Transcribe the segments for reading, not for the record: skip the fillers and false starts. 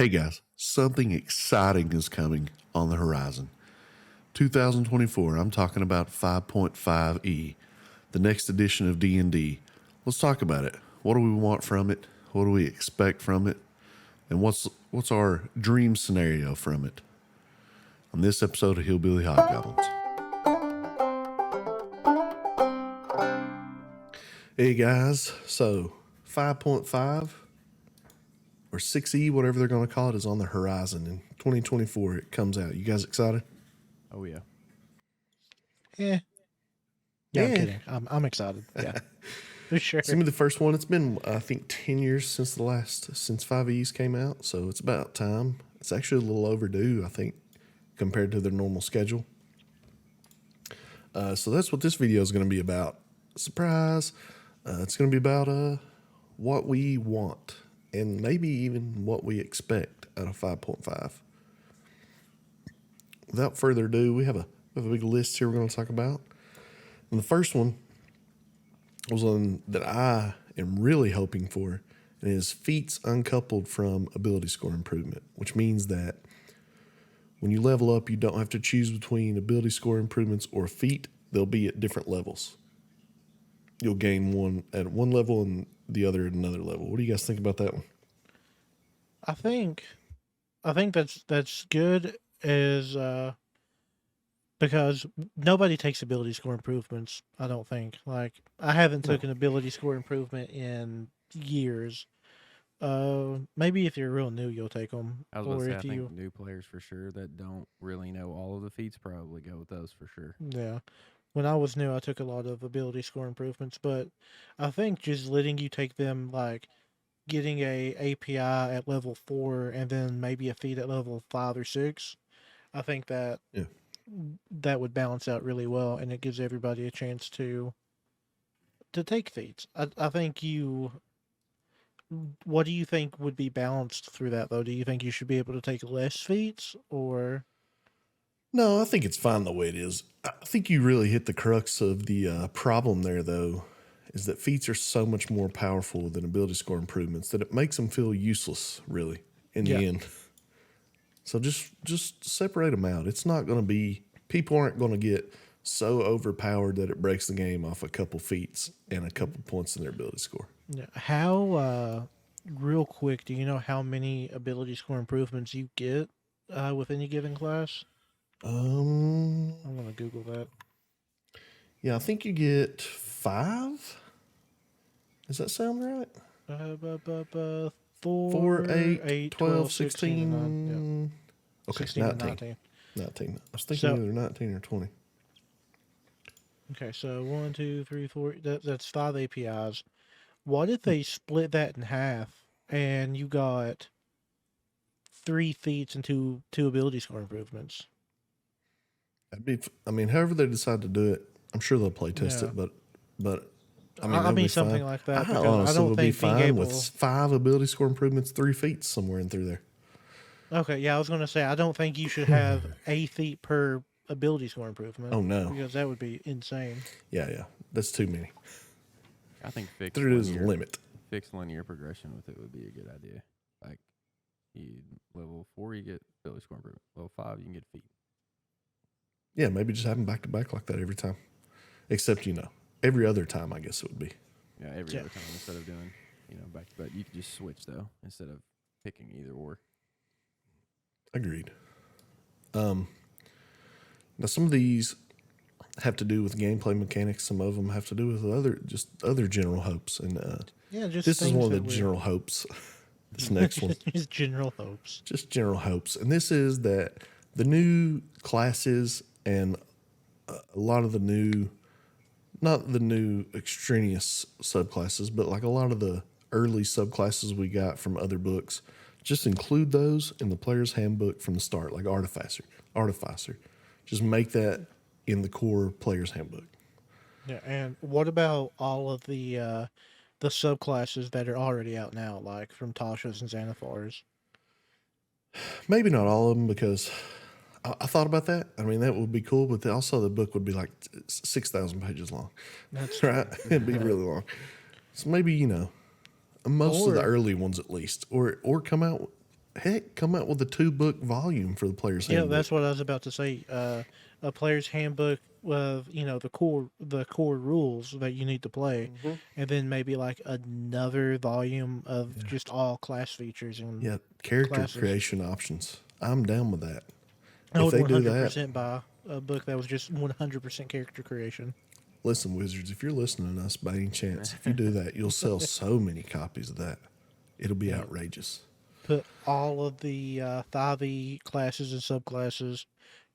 Hey guys, something exciting is coming on the horizon. 2024, I'm talking about 5.5e, the next edition of D&D. Let's talk about it. What do we want from it? What do we expect from it? And what's our dream scenario from it? On this episode of Hillbilly Hobgoblins. Hey guys, so 5.5 or 6E, whatever they're going to call it, is on the horizon. In 2024, it comes out. You guys excited? Oh yeah. Yeah. Yeah, I'm Yeah. kidding. I'm excited. Yeah, for sure. It's gonna be the first one. It's been, I think, 10 years since since 5Es came out, so it's about time. It's actually a little overdue, I think, compared to their normal schedule. So that's what this video is going to be about. Surprise! It's going to be about what we want and maybe even what we expect out of 5.5. Without further ado, we have a big list here we're going to talk about. And the first one was one that I am really hoping for, and it is feats uncoupled from ability score improvement, which means that when you level up, you don't have to choose between ability score improvements or feat. They'll be at different levels. You'll gain one at one level and the other at another level. What do you guys think about that one? I think that's good is because nobody takes ability score improvements. I don't think. Like I haven't taken ability score improvement in years. Maybe if you're real new, you'll take them. I was about to say, I think new players for sure that don't really know all of the feats probably go with those for sure. Yeah. When I was new, I took a lot of ability score improvements, but I think just letting you take them, like getting a API at level 4 and then maybe a feat at level 5 or 6, I think that that would balance out really well, and it gives everybody a chance to take feats. I think you. What do you think would be balanced through that though? Do you think you should be able to take less feats or? No, I think it's fine the way it is. I think you really hit the crux of the problem there, though, is that feats are so much more powerful than ability score improvements that it makes them feel useless, really, in the end. So just separate them out. It's not going to be, people aren't going to get so overpowered that it breaks the game off a couple feats and a couple points in their ability score. Yeah. How, real quick, do you know how many ability score improvements you get with any given class? I'm gonna Google that. Yeah, I think you get 5. Does that sound right? 4, 8, 12, 16. Okay, 16 19. 19. I was thinking either 19 or 20. Okay, so 1, 2, 3, 4. That's 5 APIs. What if they split that in half and you got 3 feats and two ability score improvements? That'd be, I mean, however they decide to do it, I'm sure they'll play test it, but I mean something like that. I honestly would be fine with 5 ability score improvements, 3 feats somewhere in through there. Okay, yeah, I was going to say I don't think you should have a feat per ability score improvement. Oh no, because that would be insane. Yeah, that's too many. I think there is a limit. Fixed linear progression with it would be a good idea. Like, level 4 you get ability score improvement. Level 5 you can get feat. Yeah, maybe just have them back to back like that every time. Except, every other time, I guess it would be. Yeah, every other time instead of doing, back to back. You could just switch, though, instead of picking either or. Agreed. Now, some of these have to do with gameplay mechanics. Some of them have to do with other general hopes. And this is one of the general hopes. This next one. Just general hopes. Just general hopes. And this is that the new classes and a lot of the new, not the new extraneous subclasses, but like a lot of the early subclasses we got from other books, just include those in the player's handbook from the start, like Artificer. Just make that in the core player's handbook. Yeah, and what about all of the subclasses that are already out now, like from Tasha's and Xanathars? Maybe not all of them, because I thought about that. I mean, that would be cool, but also the book would be like 6,000 pages long. That's right. It'd be really long. So maybe, most of the early ones at least, or come out heck, come out with a 2-book volume for the player's Yeah, handbook. that's what I was about to say. A player's handbook of the core rules that you need to play, and then maybe like another volume of just all class features and Yeah, character classes. creation options. I'm down with that. I If would they do that, 100% buy a book that was just 100% character creation. listen, Wizards, if you're listening to us by any chance, if you do that, you'll sell so many copies of that. It'll be Yeah. outrageous. Put all of the 5e classes and subclasses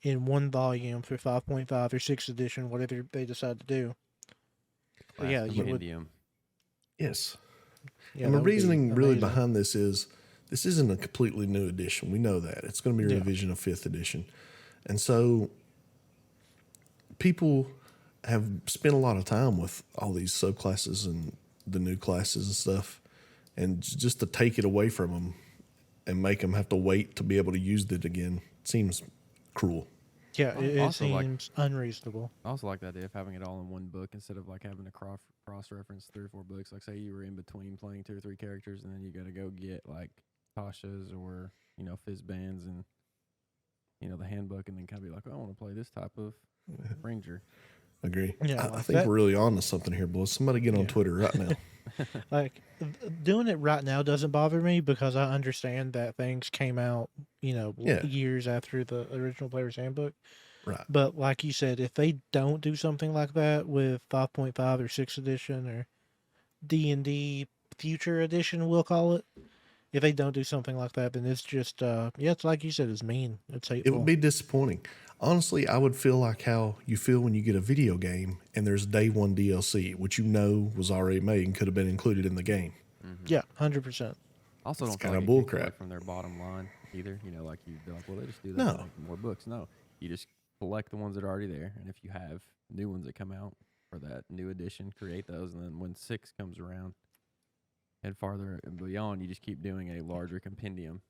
in one volume for 5.5 or 6th edition, whatever they decide to do. Class Yeah, you would. compendium. Yes. Yeah, And the that would be reasoning really amazing. behind this is this isn't a completely new edition. We know that. It's going to be a Yeah. revision of 5th edition. And so people have spent a lot of time with all these subclasses and the new classes and stuff. And just to take it away from them and make them have to wait to be able to use it again seems cruel. Yeah, it Also, like- seems unreasonable. I also like the idea of having it all in one book instead of like having to cross reference 3 or 4 books. Like say you were in between playing 2 or 3 characters, and then you got to go get like Tasha's or Fizz bands and the handbook, and then kind of be like, I want to play this type of ranger. Agree. Yeah, I like think that- we're really on to something here, boys. Somebody get on Yeah. Twitter right now. Like doing it right now doesn't bother me because I understand that things came out, Yeah. years after the original Player's Handbook. Right. But like you said, if they don't do something like that with 5.5 or 6th edition or D&D Future Edition, we'll call it. If they don't do something like that, then it's just it's like you said, it's mean. It's hateful. It would be disappointing. Honestly, I would feel like how you feel when you get a video game and there's day one DLC, which was already made and could have been included in the game. Yeah, 100%. Also, It's don't feel kinda like it takes away bullcrap. from their bottom line either. Like you'd be like, well, they just do that No. to make more books. No, you just collect the ones that are already there, and if you have new ones that come out for that new edition, create those, and then when 6 comes around, head farther and beyond, you just keep doing a larger compendium.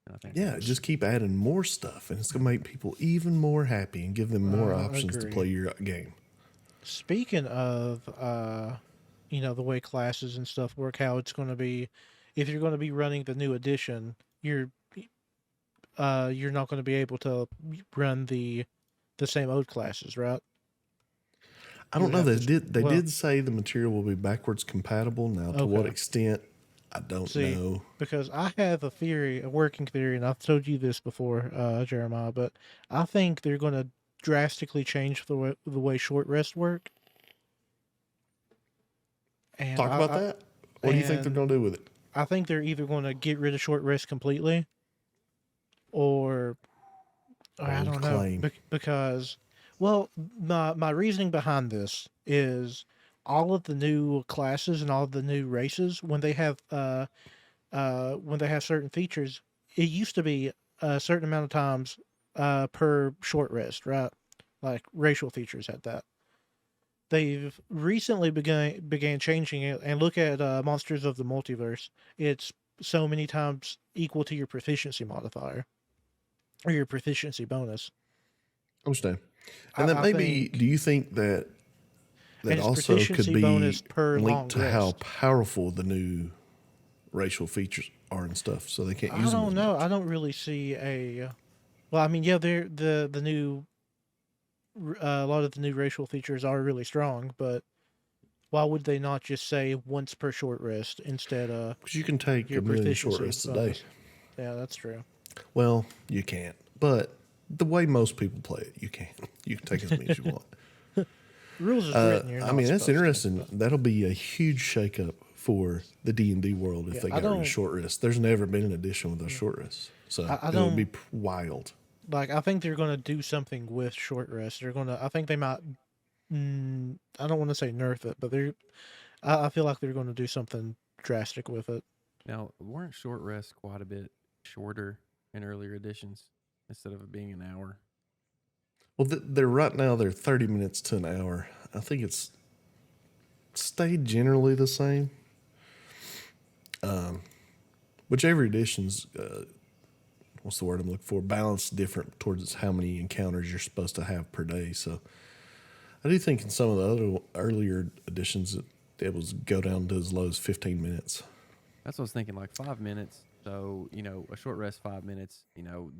And I think Yeah, just keep adding more stuff, and it's going to make people even more happy and give them more options to agree. play your game. Speaking of, the way classes and stuff work, how it's going to be, if you're going to be running the new edition, you're not going to be able to run the same old classes, right? I don't You know. have They to- did. well- did say the material will be backwards compatible. Now, to what Okay. extent, I don't See, know. Because I have a working theory, and I've told you this before, Jeremiah, but I think they're going to drastically change the way short rests work. And Talk about that. What do you think they're and- going to do with it? I think they're either going to get rid of short rest completely, or I Bold don't know, claim. because, well, my reasoning behind this is all of the new classes and all of the new races when they have certain features, it used to be a certain amount of times per short rest, right? Like racial features had that. They've recently began changing it, and look at Monsters of the Multiverse. It's so many times equal to your proficiency modifier or your proficiency bonus. Understand. And I that maybe, think- do you think that And it's also could proficiency be bonus per long linked to how rest. powerful the new racial features are and stuff, so they can't I use them don't as know. much? I don't really see a. Well, I mean, yeah, they're the new. A lot of the new racial features are really strong, but why would they not just say once per short rest instead of Because you can take your a million proficiency short rests a day. bonus? Yeah, that's true. Well, you can't. But the way most people play it, you can. You can take as many as you want. Rules is written. You're I not mean, that's supposed to, interesting. but- That'll be a huge shakeup for the D&D world if Yeah, they I got rid don't- of short rests. There's never been an edition with those short rests. So I it would be don't- wild. Like, I think they're going to do something with short rest. They're going to. I think they might. I don't want to say nerf it, but I feel like they're going to do something drastic with it. Now, weren't short rests quite a bit shorter in earlier editions instead of it being an hour? Well, they're right now, they're 30 minutes to an hour. I think it's stayed generally the same. Whichever edition's, what's the word I'm looking for? Balanced different towards how many encounters you're supposed to have per day. So I do think in some of the other earlier editions, it was go down to as low as 15 minutes. That's what I was thinking. Like 5 minutes So, a short rest 5 minutes,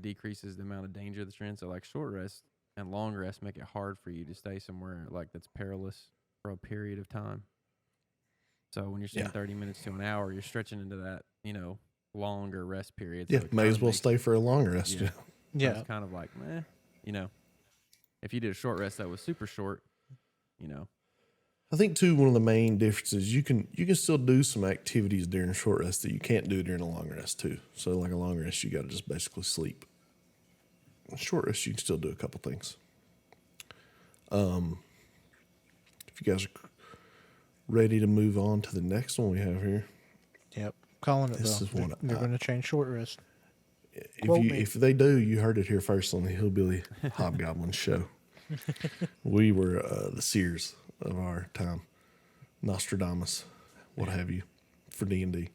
decreases the amount of danger that you're in. So like short rest and long rest make it hard for you to stay somewhere like that's perilous for a period of time. So when you're Yeah. seeing 30 minutes to an hour, you're stretching into that, longer rest period. So Yeah, it may kind as of well makes stay for a long rest. yeah. Yeah. So Yeah. it's kind of like, meh, you know, if you did a short rest that was super short, you know, I think too one of the main differences you can still do some activities during a short rest that you can't do during a long rest too. So like a long rest, you got to just basically sleep. A short rest, you can still do a couple things. If you guys are ready to move on to the next one we have here, Yep. Calling it this though. is one They're going to change short rest. Quote me. if they do, you heard it here first on the Hillbilly Hobgoblin show. We were the seers of our time, Nostradamus, what have you, for D&D.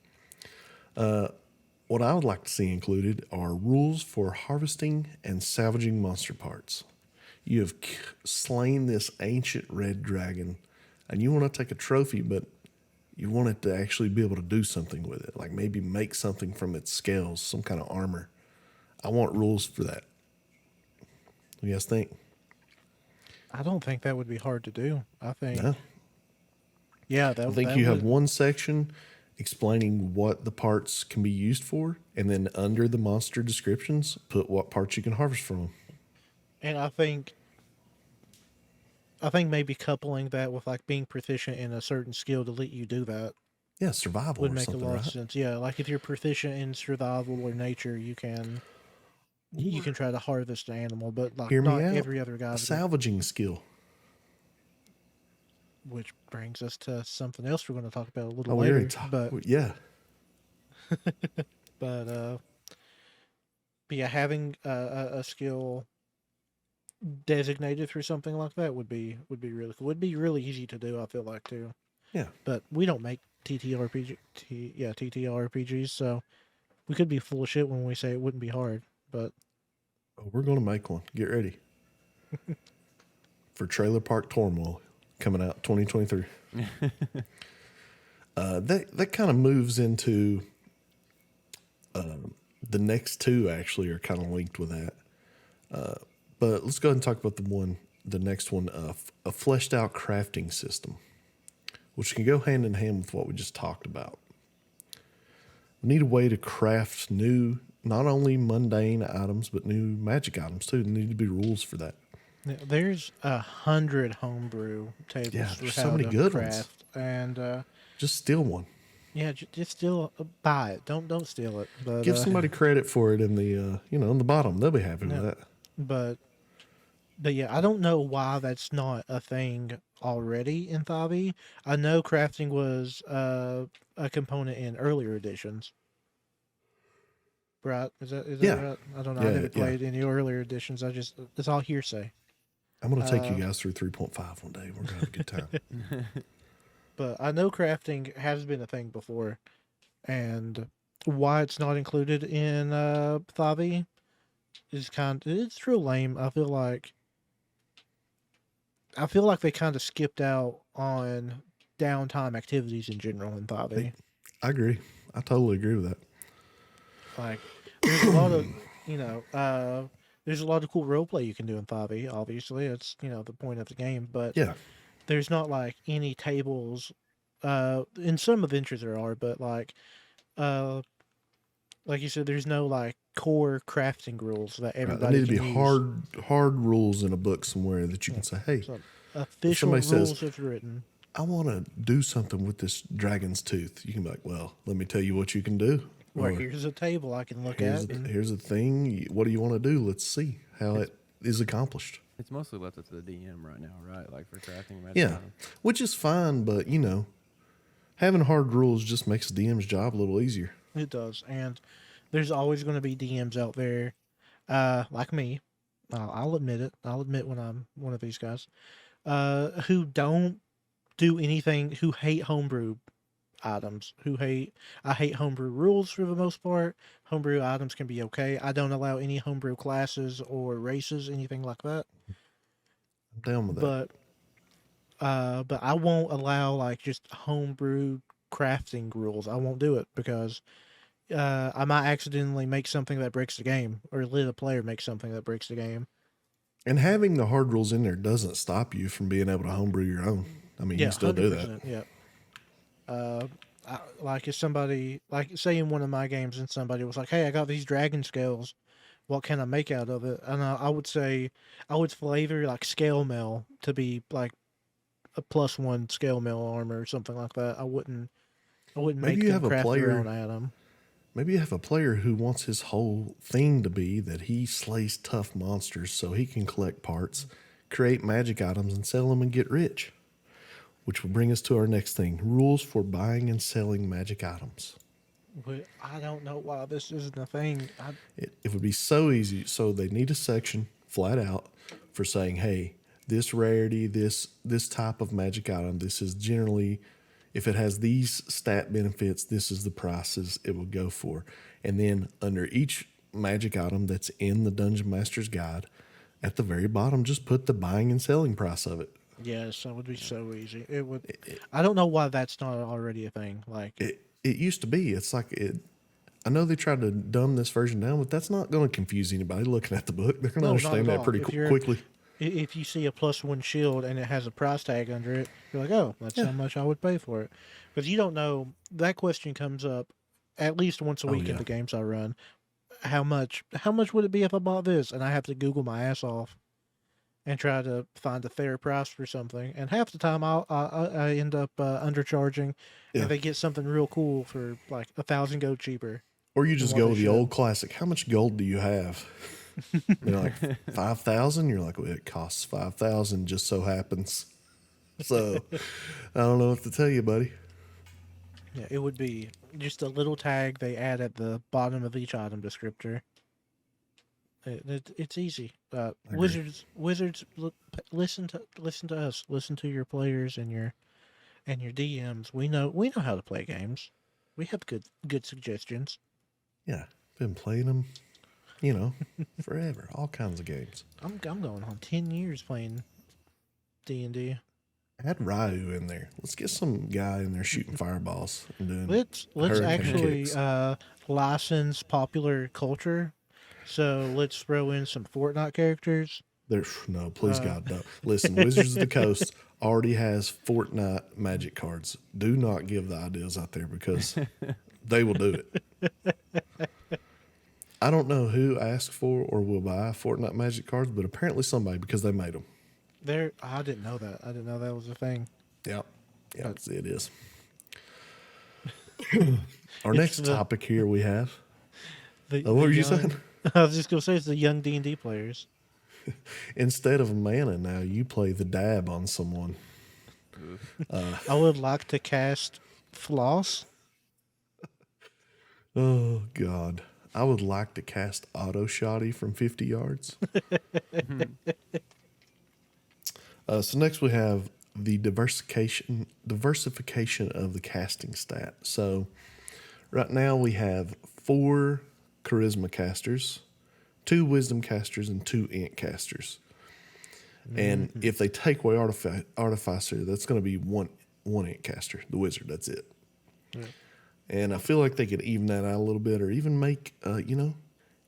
What I would like to see included are rules for harvesting and salvaging monster parts. You have slain this ancient red dragon, and you want to take a trophy, but you want it to actually be able to do something with it, like maybe make something from its scales, some kind of armor. I want rules for that. What do you guys think? I don't think that would be hard to do. I think, No? yeah, I think that you have would, one section explaining what the parts can be used for, and then under the monster descriptions, put what parts you can harvest from them. and I think maybe coupling that with like being proficient in a certain skill to let you do that Yeah, survival would or make a something, lot of right? sense. Yeah, like if you're proficient in survival or nature, you can try to harvest an animal, but like Hear me not out. every other A guy's salvaging skill. which brings us to something else we're going to talk about a little Oh, we already later. talked. Yeah. But yeah, having a skill designated for something like that would be really cool. Would be really easy to do. I feel like too. Yeah. But we don't make TTRPGs, so we could be full of shit when we say it wouldn't be hard. But Oh, we're going to make one. Get ready. For Trailer Park Turmoil coming out 2023. That kind of moves into the next two actually are kind of linked with that. But let's go ahead and talk about the next one, a fleshed out crafting system, which can go hand in hand with what we just talked about. We need a way to craft new, not only mundane items, but new magic items too. There need to be rules for that. there's 100 homebrew tables Yeah, for there's how so many to good ones. craft, and Just steal one. yeah, just still buy it. Don't steal it. But Give somebody credit for it in the in the bottom. They'll be happy with no, that. but But yeah, I don't know why that's not a thing already in 5e. I know crafting was a component in earlier editions. Right? Is that Yeah, right? I don't know. I yeah, never yeah. played any earlier editions. It's all hearsay. I'm gonna take you Uh, guys through 3.5 one day. We're gonna have a good time. but I know crafting has been a thing before, and why it's not included in 5e is it's real lame. I feel like they kind of skipped out on downtime activities in general in 5e. I agree. I totally agree with that. Like, there's a lot of, there's a lot of cool roleplay you can do in 5e. Obviously, it's the point of the game. But Yeah, there's not like any tables. In some adventures there are, but uh, like you said, there's no like core crafting rules that right. There everybody need to can be use. hard rules in a book somewhere that you Yeah. can say, hey, So if official somebody says, rules have written. I want to do something with this dragon's tooth, you can be like, well, let me tell you what you can do. Or Or here's a table I can look at. And, here's a thing. What do you want to do? Let's see how it is accomplished. it's mostly left up to the DM right now, right? Like for crafting magic Yeah, items. which is fine, but having hard rules just makes the DM's job a little easier. It does, and there's always going to be DMs out there, like me. I'll admit it. I'll admit when I'm one of these guys, who don't do anything, who hate homebrew items, I hate homebrew rules for the most part. Homebrew items can be okay. I don't allow any homebrew classes or races, anything like that. I'm down with that. But I won't allow like just homebrew crafting rules. I won't do it because I might accidentally make something that breaks the game, or let a player make something that breaks the game. And having the hard rules in there doesn't stop you from being able to homebrew your own. I mean, you Yeah, can still do that. 100%. Yeah. Like if somebody, like say in one of my games, and somebody was like, "Hey, I got these dragon scales. What can I make out of it?" And I would say, I would flavor like scale mail to be like a +1 scale mail armor or something like that. I wouldn't Maybe make you them have a craft their player. own item. Maybe you have a player who wants his whole thing to be that he slays tough monsters so he can collect parts, create magic items, and sell them and get rich. Which will bring us to our next thing: rules for buying and selling magic items. But I don't know why this isn't a thing. It would be so easy. So they need a section flat out for saying, hey, this rarity, this type of magic item, this is generally, if it has these stat benefits, this is the prices it will go for. And then under each magic item that's in the Dungeon Master's Guide, at the very bottom, just put the buying and selling price of it. Yes, that would be so easy. It would. I don't know why that's not already a thing. Like, It used to be. It's like it. I know they tried to dumb this version down, but that's not going to confuse anybody looking at the book. They're going to no, not understand at that all. pretty quickly. If you see a +1 shield and it has a price tag under it, you're like, oh, that's how much I would pay for it. Because you don't know. That question comes up at least once a Oh week in yeah. the games I run. How much? How much would it be if I bought this? And I have to Google my ass off and try to find a fair price for something. And half the time, I end up undercharging, Yeah. and they get something real cool for like 1,000 gold cheaper Or you than just what go they with the should. old classic. How much gold do you have? They're like 5,000. You're like, well, it costs 5,000. Just so happens. So I don't know what to tell you, buddy. Yeah, it would be just a little tag they add at the bottom of each item descriptor. It's easy. I agree. Wizards, listen to us. Listen to your players and your DMs. We know how to play games. We have good suggestions. Yeah, been playing them, forever. All kinds of games. I'm going on 10 years playing D&D. Add Ryu in there. Let's get some guy in there shooting fireballs and doing Let's hurricane actually kicks. license popular culture. So let's throw in some Fortnite characters. No, please Uh, God, no. Listen, Wizards of the Coast already has Fortnite magic cards. Do not give the ideas out there because they will do it. I don't know who asked for or will buy Fortnite magic cards, but apparently somebody because they made them. I didn't know that. I didn't know that was a thing. Yep. Yeah, But it is. Our it's next the topic here we have. the, What the were you young. saying? I was just gonna say it's the young D&D players. Instead of mana, now you play the dab on someone. I would like to cast Floss. Oh God, I would like to cast auto shotty from 50 yards. So next we have the diversification of the casting stat. So right now we have 4 charisma casters, 2 wisdom casters, and 2 int casters. And if they take away artificer, that's going to be one int caster, the wizard. That's it. Yeah. And I feel like they could even that out a little bit, or even make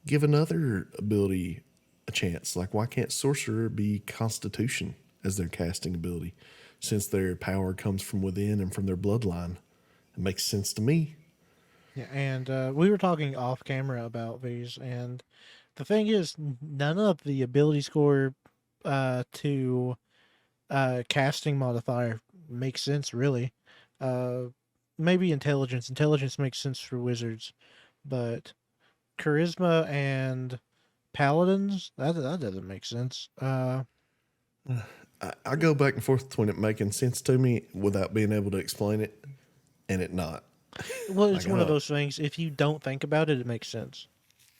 give another ability a chance. Like, why can't sorcerer be Constitution as their casting ability, since their power comes from within and from their bloodline? It makes sense to me. Yeah, and we were talking off camera about these, and the thing is, none of the ability score to casting modifier makes sense really. Uh, Maybe intelligence. Intelligence makes sense for wizards, but charisma and paladins that doesn't make sense. I go back and forth between it making sense to me without being able to explain it, and it not. Well, Like, it's one of those things. If you don't think about it, it makes sense.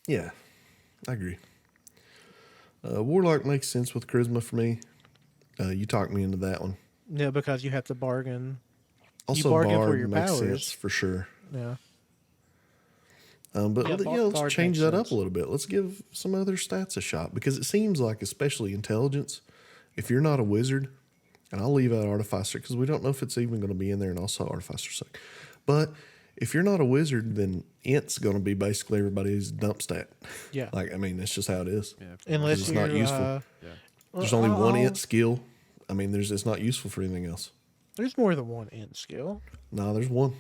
yeah, I agree. Warlock makes sense with charisma for me. You talked me into that one. Yeah, because you have to bargain. Also, bargain for Bard your makes powers. sense for sure. Yeah. But Yeah, let's Bard change makes that up sense. a little bit. Let's give some other stats a shot because it seems like, especially intelligence, if you're not a wizard, and I'll leave out artificer because we don't know if it's even going to be in there, and also artificer suck. But if you're not a wizard, then Int's going to be basically everybody's dump stat. Yeah. Like, I mean, that's just how it is. Yeah. Unless it's you're not useful. Yeah. There's only one I'll- Int skill. I mean, it's not useful for anything else. There's more than one int skill. No, there's one.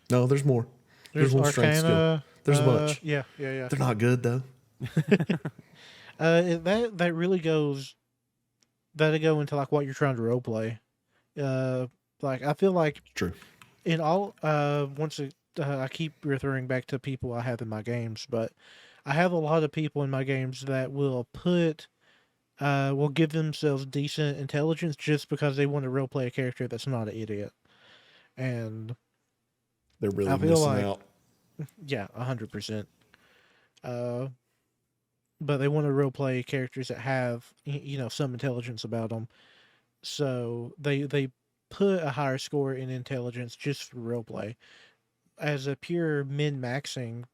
No, there's more. There's one strength skill. Arcana. There's a bunch. Yeah. They're not good though. That really goes. That'll go into like what you're trying to roleplay. Like I feel like True. in all I keep referring back to people I have in my games, but I have a lot of people in my games that will give themselves decent intelligence just because they want to roleplay a character that's not an idiot. And They're really I feel missing like- out. yeah, 100%. But they want to roleplay characters that have some intelligence about them, so they put a higher score in intelligence just for roleplay. As a pure min-maxing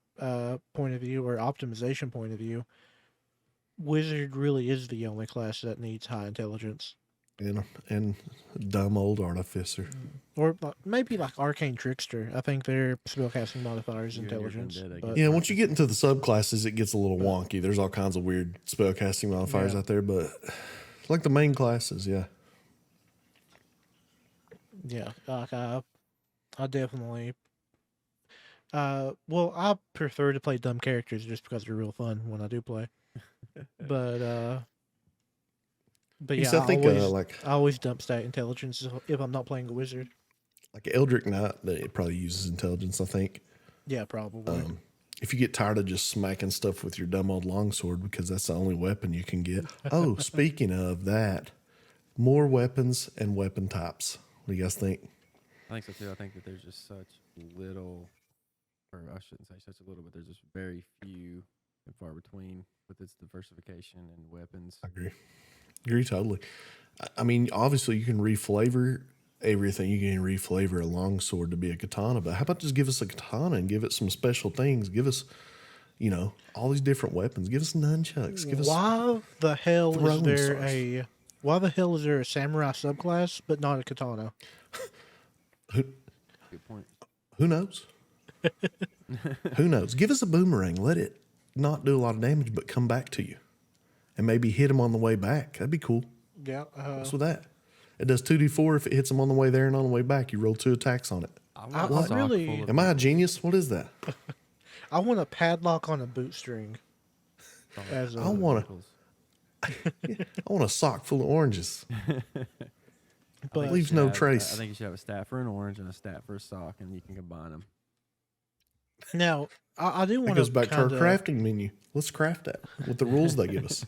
point of view or optimization point of view, wizard really is the only class that needs high intelligence. And dumb old artificer. Or maybe like arcane trickster. I think their spellcasting modifier is You and your intelligence. vendetta But, Yeah, once you get into the subclasses, it gets a little wonky. There's all kinds of weird spellcasting modifiers Yeah. out there, but like the main classes, yeah. yeah, like I definitely. Well, I prefer to play dumb characters just because they're real fun when I do play. But Yes, yeah, I think I always dump stat intelligence if I'm not playing a wizard. like Eldritch Knight, it probably uses intelligence. I think. Yeah, probably. If you get tired of just smacking stuff with your dumb old longsword because that's the only weapon you can get. Oh, speaking of that, more weapons and weapon types. What do you guys think? I think so too. I think that there's just such little, or I shouldn't say such a little, but there's just very few and far between with its diversification and weapons. I agree totally. I mean, obviously you can reflavor everything. You can reflavor a longsword to be a katana, but how about just give us a katana and give it some special things? Give us, all these different weapons. Give us nunchucks. Give us. Why the hell throwing Why the hell is there a samurai subclass but not a katana? Good point. Who knows? Who knows? Give us a boomerang. Let it not do a lot of damage, but come back to you, and maybe hit him on the way back. That'd be cool. Yeah. What's with that? It does 2d4 if it hits him on the way there and on the way back. You roll 2 attacks on it. I I want a sock really- full of Am I a nipples. genius? What is that? I want a padlock on a bootstring. As a, I want Nipples. I want a sock full of oranges. but You Leaves should no have- trace. I think you should have a stat for an orange and a stat for a sock, and you can combine them. now I do That want goes to back to our crafting menu. Let's craft that with the rules they give us.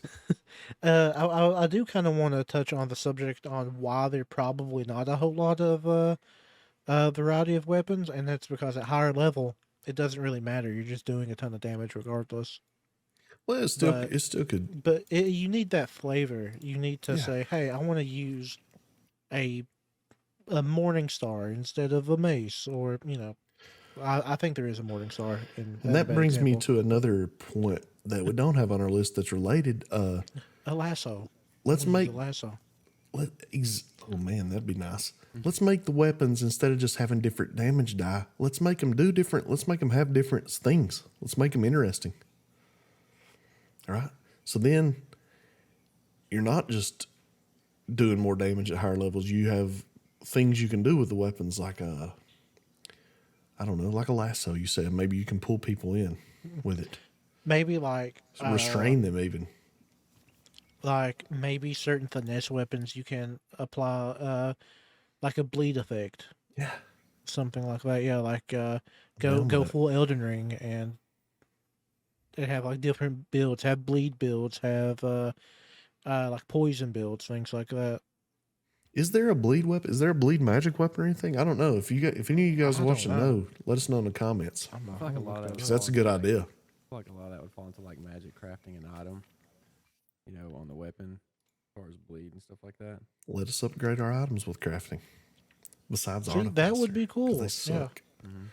I do kind of want to touch on the subject on why there probably not a whole lot of variety of weapons, and that's because at higher level it doesn't really matter. You're just doing a ton of damage regardless. Well, it still could. But you need that flavor. You need to Yeah. say, "Hey, I want to use a morning star instead of a mace," or I think there is a morning star. And that brings me to another point that we don't have on our list that's related. a lasso. Let's I wanna use make a lasso. oh man, that'd be nice. Let's make the weapons instead of just having different damage die. Let's make them do different. Let's make them have different things. Let's make them interesting. All right. So then you're not just doing more damage at higher levels. You have things you can do with the weapons, like I don't know, like a lasso. You said maybe you can pull people in with it, Maybe like restrain them even. like maybe certain finesse weapons you can apply like a bleed effect, Yeah. something like that. Yeah, like down go with it. full Elden Ring, and they have like different builds, have bleed builds, have like poison builds, things like that. Is there a bleed weapon? Is there a bleed magic weapon or anything? I don't know. If any of you guys I don't watching know. know, let us know in the comments. I'm I feel like a lot of that Because would that's a fall good into, idea. I feel like a lot of that would fall into like magic crafting an item, on the weapon, as far as bleed and stuff like that. Let us upgrade our items with crafting. Besides See, that would Artificer, be 'cause cool. They Yeah. suck.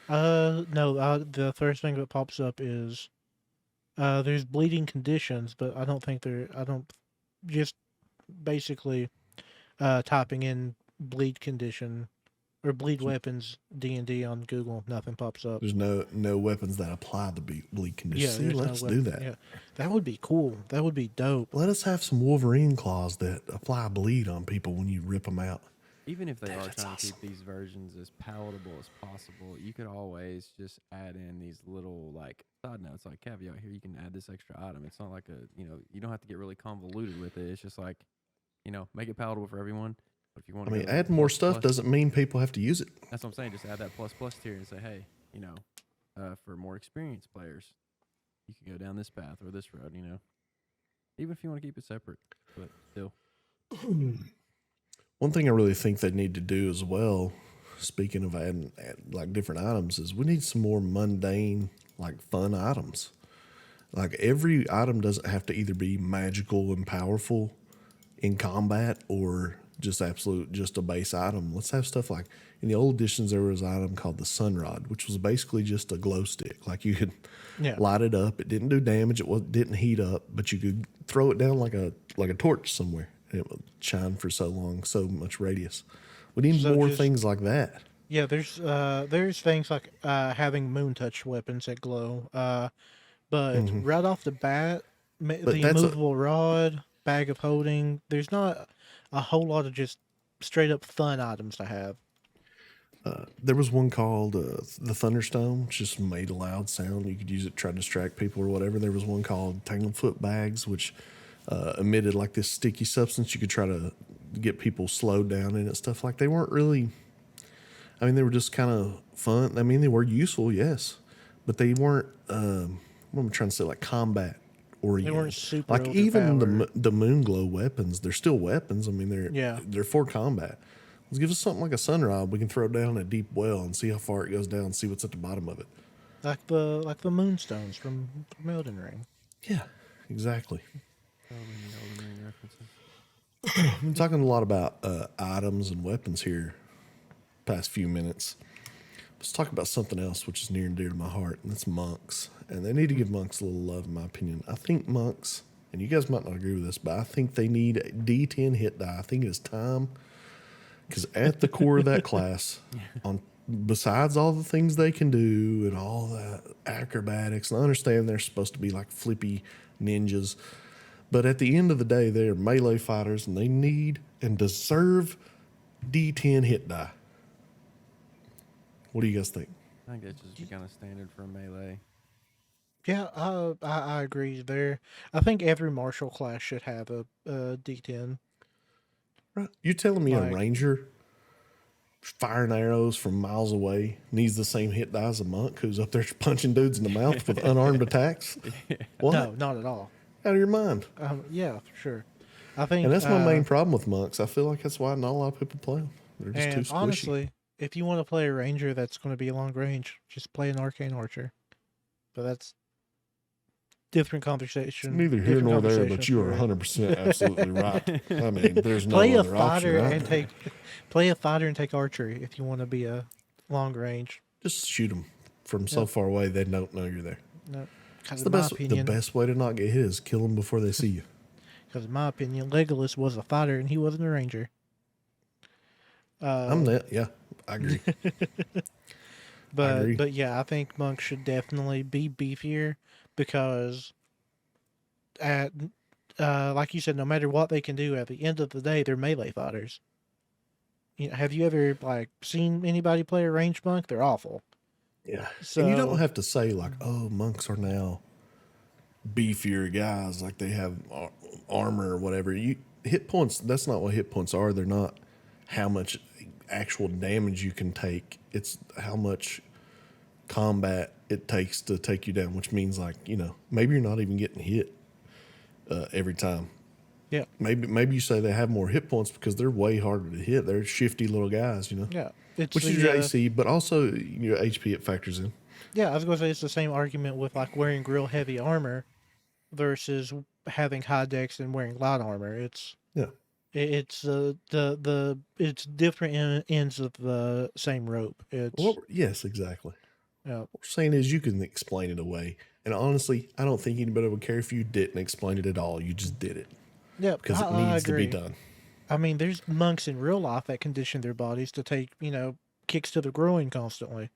No, the first thing that pops up is there's bleeding conditions, but I don't just basically typing in bleed condition or bleed weapons D&D on Google. Nothing pops up. There's no weapons that apply the bleed condition. Yeah, See, there's no let's do weapon. that. Yeah, that would be cool. That would be dope. Let us have some Wolverine claws that apply bleed on people when you rip them out. Even if they are That's trying awesome. to keep these versions as palatable as possible, you could always just add in these little like side notes, like caveat here. You can add this extra item. It's not like you don't have to get really convoluted with it. It's just like, make it palatable for everyone. But if you want I to, mean, add more stuff doesn't mean people have to use it. That's what I'm saying. Just add that plus tier and say, hey, for more experienced players, you can go down this path or this road. Even if you want to keep it separate, but still. One thing I really think they need to do as well, speaking of adding like different items, is we need some more mundane, like fun items. Like every item doesn't have to either be magical and powerful in combat or just a base item. Let's have stuff like in the old editions there was an item called the Sunrod, which was basically just a glow stick. Like you could light it up. It didn't do damage. It didn't heat up, but you could throw it down like a torch somewhere. And it would shine for so long, so much radius. We need more things like that. Yeah, there's things like having moon touch weapons that glow. But right off the bat, the immovable rod, bag of holding, there's not a whole lot of just straight up fun items to have. There was one called the Thunderstone, which just made a loud sound. You could use it to try to distract people or whatever. There was one called Tanglefoot Bags, which emitted like this sticky substance. You could try to get people slowed down in it. Stuff like they weren't really. I mean, they were just kind of fun. I mean, they were useful, yes, but they weren't. What am I trying to say? Like combat oriented. They weren't super. Like even the Moonglow weapons, they're still weapons. I mean, they're for combat. Let's give us something like a Sunrod we can throw down a deep well and see how far it goes down and see what's at the bottom of it. Like the Moonstones from Elden Ring. Yeah, exactly. Elden Ring references. I've been talking a lot about items and weapons here past few minutes. Let's talk about something else which is near and dear to my heart, and that's monks. And they need to give monks a little love, in my opinion. I think monks, and you guys might not agree with this, but I think they need a D10 hit die. I think it is time, because at the core of that class, besides all the things they can do and all the acrobatics, and I understand they're supposed to be like flippy ninjas, but at the end of the day, they're melee fighters, and they need and deserve D10 hit die. What do you guys think? I think that's just kind of standard for a melee. Yeah, I agree there. I think every martial class should have a D10. Right. You're telling me a ranger firing arrows from miles away needs the same hit die as a monk who's up there punching dudes in the mouth with unarmed attacks? What? No, not at all. Out of your mind. Yeah, for sure. I think, and that's my main problem with monks. I feel like that's why not a lot of people play them. They're just too squishy. Honestly, if you want to play a ranger that's going to be long range, just play an arcane archer. But that's different conversation. Neither here nor there, but you are 100% absolutely right. I mean, there's no play other option. Play a fighter and take archery if you want to be a long range. Just shoot them from so far away they don't know you're there. No, that's the best way to not get hit is kill them before they see you. Because in my opinion, Legolas was a fighter and he wasn't a ranger. Yeah, I agree. But yeah, I think monks should definitely be beefier because like you said, no matter what they can do, at the end of the day, they're melee fighters. Have you ever seen anybody play a ranged monk? They're awful. Yeah. So, and you don't have to say oh, monks are now beefier guys, like they have armor or whatever. Hit points, that's not what hit points are. They're not how much actual damage you can take. It's how much combat it takes to take you down, which means maybe you're not even getting hit every time. Yeah. Maybe you say they have more hit points because they're way harder to hit. They're shifty little guys, Yeah. Which is your AC, but also your HP it factors in. Yeah, I was going to say it's the same argument with wearing real heavy armor versus having high dex and wearing light armor. It's it's different ends of the same rope. Yes, exactly. Yeah. What we're saying is you can explain it away, and honestly, I don't think anybody would care if you didn't explain it at all. You just did it. Yeah, because it needs to be done. I mean, there's monks in real life that condition their bodies to take, kicks to the groin constantly.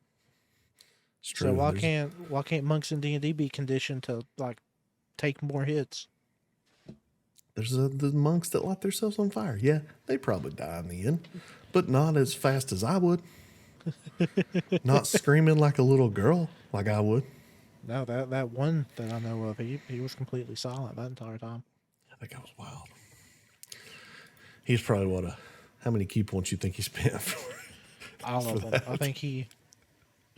It's true. So why There's- can't monks in D&D be conditioned to like take more hits? There's the monks that light themselves on fire. Yeah, they probably die in the end, but not as fast as I would. Not screaming like a little girl like I would. No, that one that I know of, he was completely silent that entire time. I think I was wild. He's probably how many key points you think he spent for All of them. I think he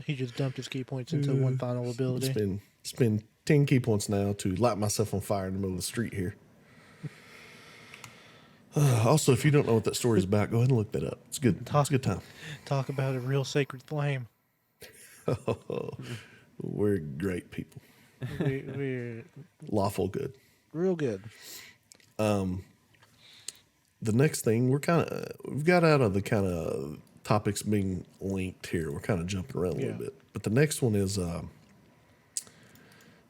just dumped his key points into one final ability. spend 10 key points now to light myself on fire in the middle of the street here. Also, if you don't know what that story is about, go ahead and look that up. It's good. It's a good time. Talk about a real sacred flame. We're great people. We're Lawful good. real good. The next thing we've got out of the kind of topics being linked here. We're kind of jumping around a little bit, but the next one is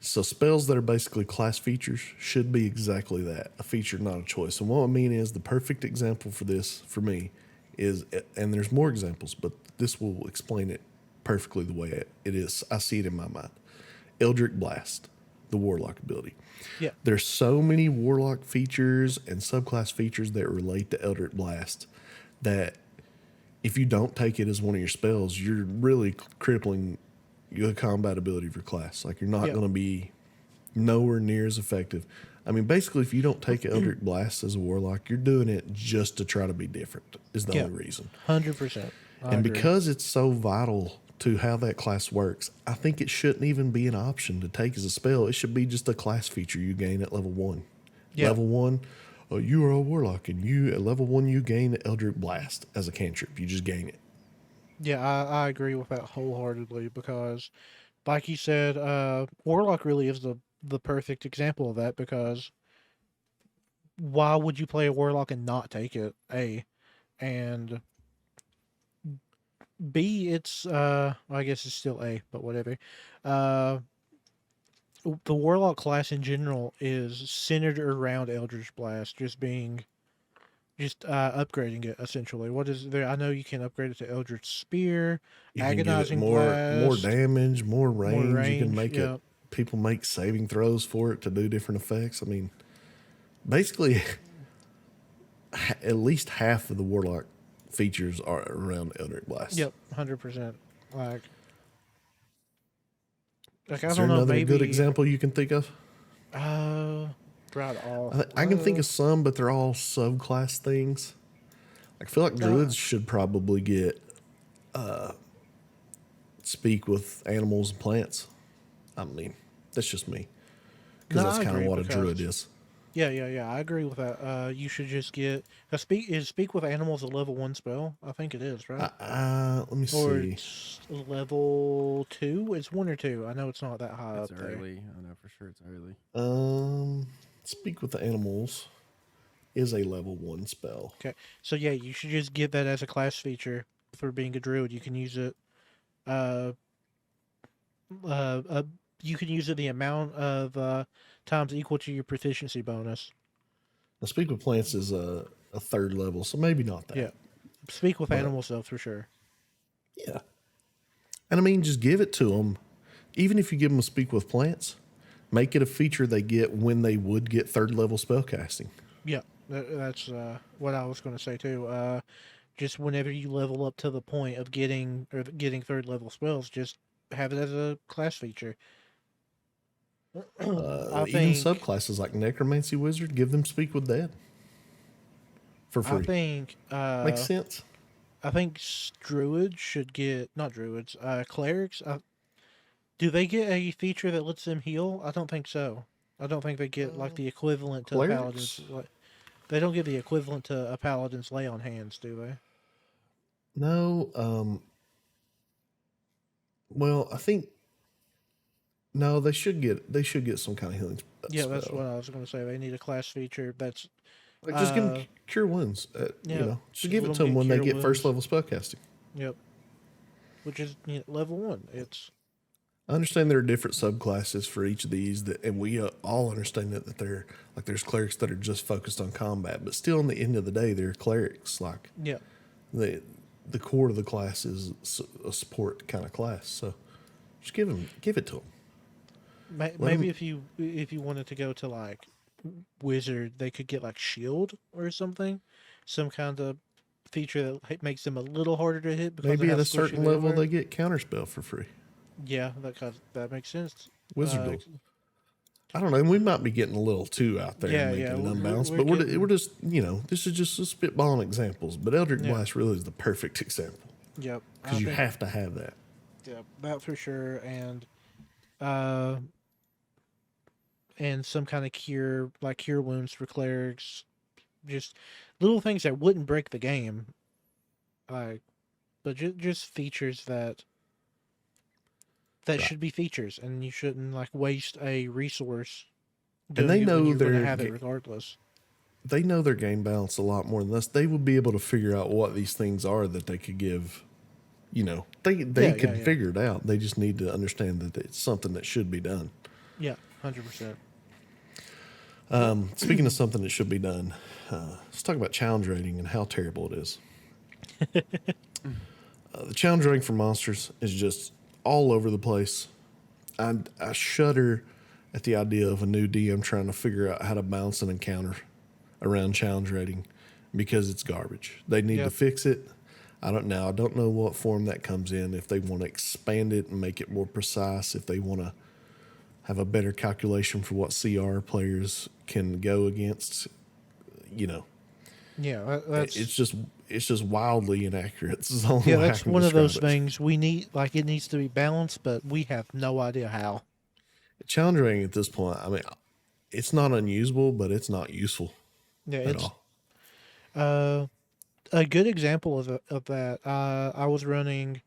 so spells that are basically class features should be exactly that, a feature, not a choice. And what I mean is the perfect example for this for me is, and there's more examples, but this will explain it perfectly the way it is. I see it in my mind. Eldritch Blast, the Warlock ability. Yeah. There's so many Warlock features and subclass features that relate to Eldritch Blast that if you don't take it as one of your spells, you're really crippling the combat ability of your class. Like, you're not going to be nowhere near as effective. I mean, basically, if you don't take Eldritch Blast as a Warlock, you're doing it just to try to be different is the only reason. 100%. And because it's so vital to how that class works, I think it shouldn't even be an option to take as a spell. It should be just a class feature you gain at level 1. Yeah. Level 1, you are a Warlock, and you at level 1 you gain Eldritch Blast as a cantrip. You just gain it. Yeah, I agree with that wholeheartedly because, like you said, Warlock really is the perfect example of that because why would you play a Warlock and not take it? A, and B, it's I guess it's still A, but whatever. The Warlock class in general is centered around Eldritch Blast, just upgrading it essentially. What is there? I know you can upgrade it to Eldritch Spear, You can give it Agonizing more Blast, damage, more range. You can make yeah. it. People make saving throws for it to do different effects. I mean, basically, at least half of the Warlock features are around Eldritch Blast. Yep, 100%. Like I Is there don't know, another maybe good example you can think of? right off. I can think of some, but they're all subclass things. I feel like druids should probably get speak with animals and plants. I mean, that's just me, because No, that's I kind of agree what a because- druid is. Yeah. I agree with that. You should just get speak with animals a level 1 spell. I think it is, right? Let me Or see. it's level 2. It's 1 or 2. I know it's not that high It's up there. early. I know for sure it's early. Speak with the animals is a level 1 spell. Okay, so yeah, you should just get that as a class feature for being a druid. You can use it. You can use it the amount of times equal to your proficiency bonus. Now, speak with plants is a 3rd level, so maybe not that. Yeah, speak with But- animals though for sure. Yeah. And I mean, just give it to them. Even if you give them a speak with plants, make it a feature they get when they would get 3rd level spellcasting. Yeah, that's what I was going to say too. Just whenever you level up to the point of getting 3rd level spells, just have it as a class feature. I Even think subclasses like Necromancy Wizard, give them speak with dead for free. I think Makes sense. I think druids should get not druids. Clerics. Do they get a feature that lets them heal? I don't think so. I don't think they get like the equivalent to a paladin's. They don't get the equivalent to a paladin's lay on hands, do they? No. Well, I think no. They should get some kind of healing. Yeah, that's spell. what I was going to say. They need a class feature that's Like, just give them cure wounds. yeah, You know, just give it let to them them get when they cure get 1st wounds. level spellcasting. yep, which is level 1. It's I understand there are different subclasses for each of these, and we all understand that they're like there's clerics that are just focused on combat, but still, in the end of the day, they're clerics. Like yeah, they the core of the class is a support kind of class. So just give it to them. Maybe if you wanted to go to like wizard, they could get like shield or something, some kind of feature that makes them a little harder to hit because of Maybe how at a squishy certain they level are. they get counterspell for free. Yeah, that makes sense. Wizard Uh, duels. I don't know. We might be getting a little too out there and yeah, making it unbalanced, we're but we're getting just this is just spitballing examples. But Eldritch yeah, Blast really is the perfect example yep. I because you think have to have that. yeah, that for sure, uh, and some kind of cure like cure wounds for clerics, just little things that wouldn't break the game, like but just features that Right. should be features, and you shouldn't like waste a resource And doing it when you're going to have it regardless. they know their game balance a lot more than us. They would be able to figure out what these things are that they could give. They Yeah, could figure it out. They just need to understand that it's something that should be done. yeah, 100%. Speaking of something that should be done, let's talk about challenge rating and how terrible it is. The challenge rating for monsters is just all over the place. I shudder at the idea of a new DM trying to figure out how to balance an encounter around challenge rating because it's garbage. They need to Yep. fix it. I don't know what form that comes in. If they want to expand it and make it more precise, if they want to have a better calculation for what CR players can go against, you know, Yeah, it's just wildly inaccurate. This is the only yeah, way I that's can one of those describe it. things we need. Like it needs to be balanced, but we have no idea how. Challenge rating at this point, I mean, it's not unusable, but it's not useful Yeah, at it's all. uh a good example of that. I was running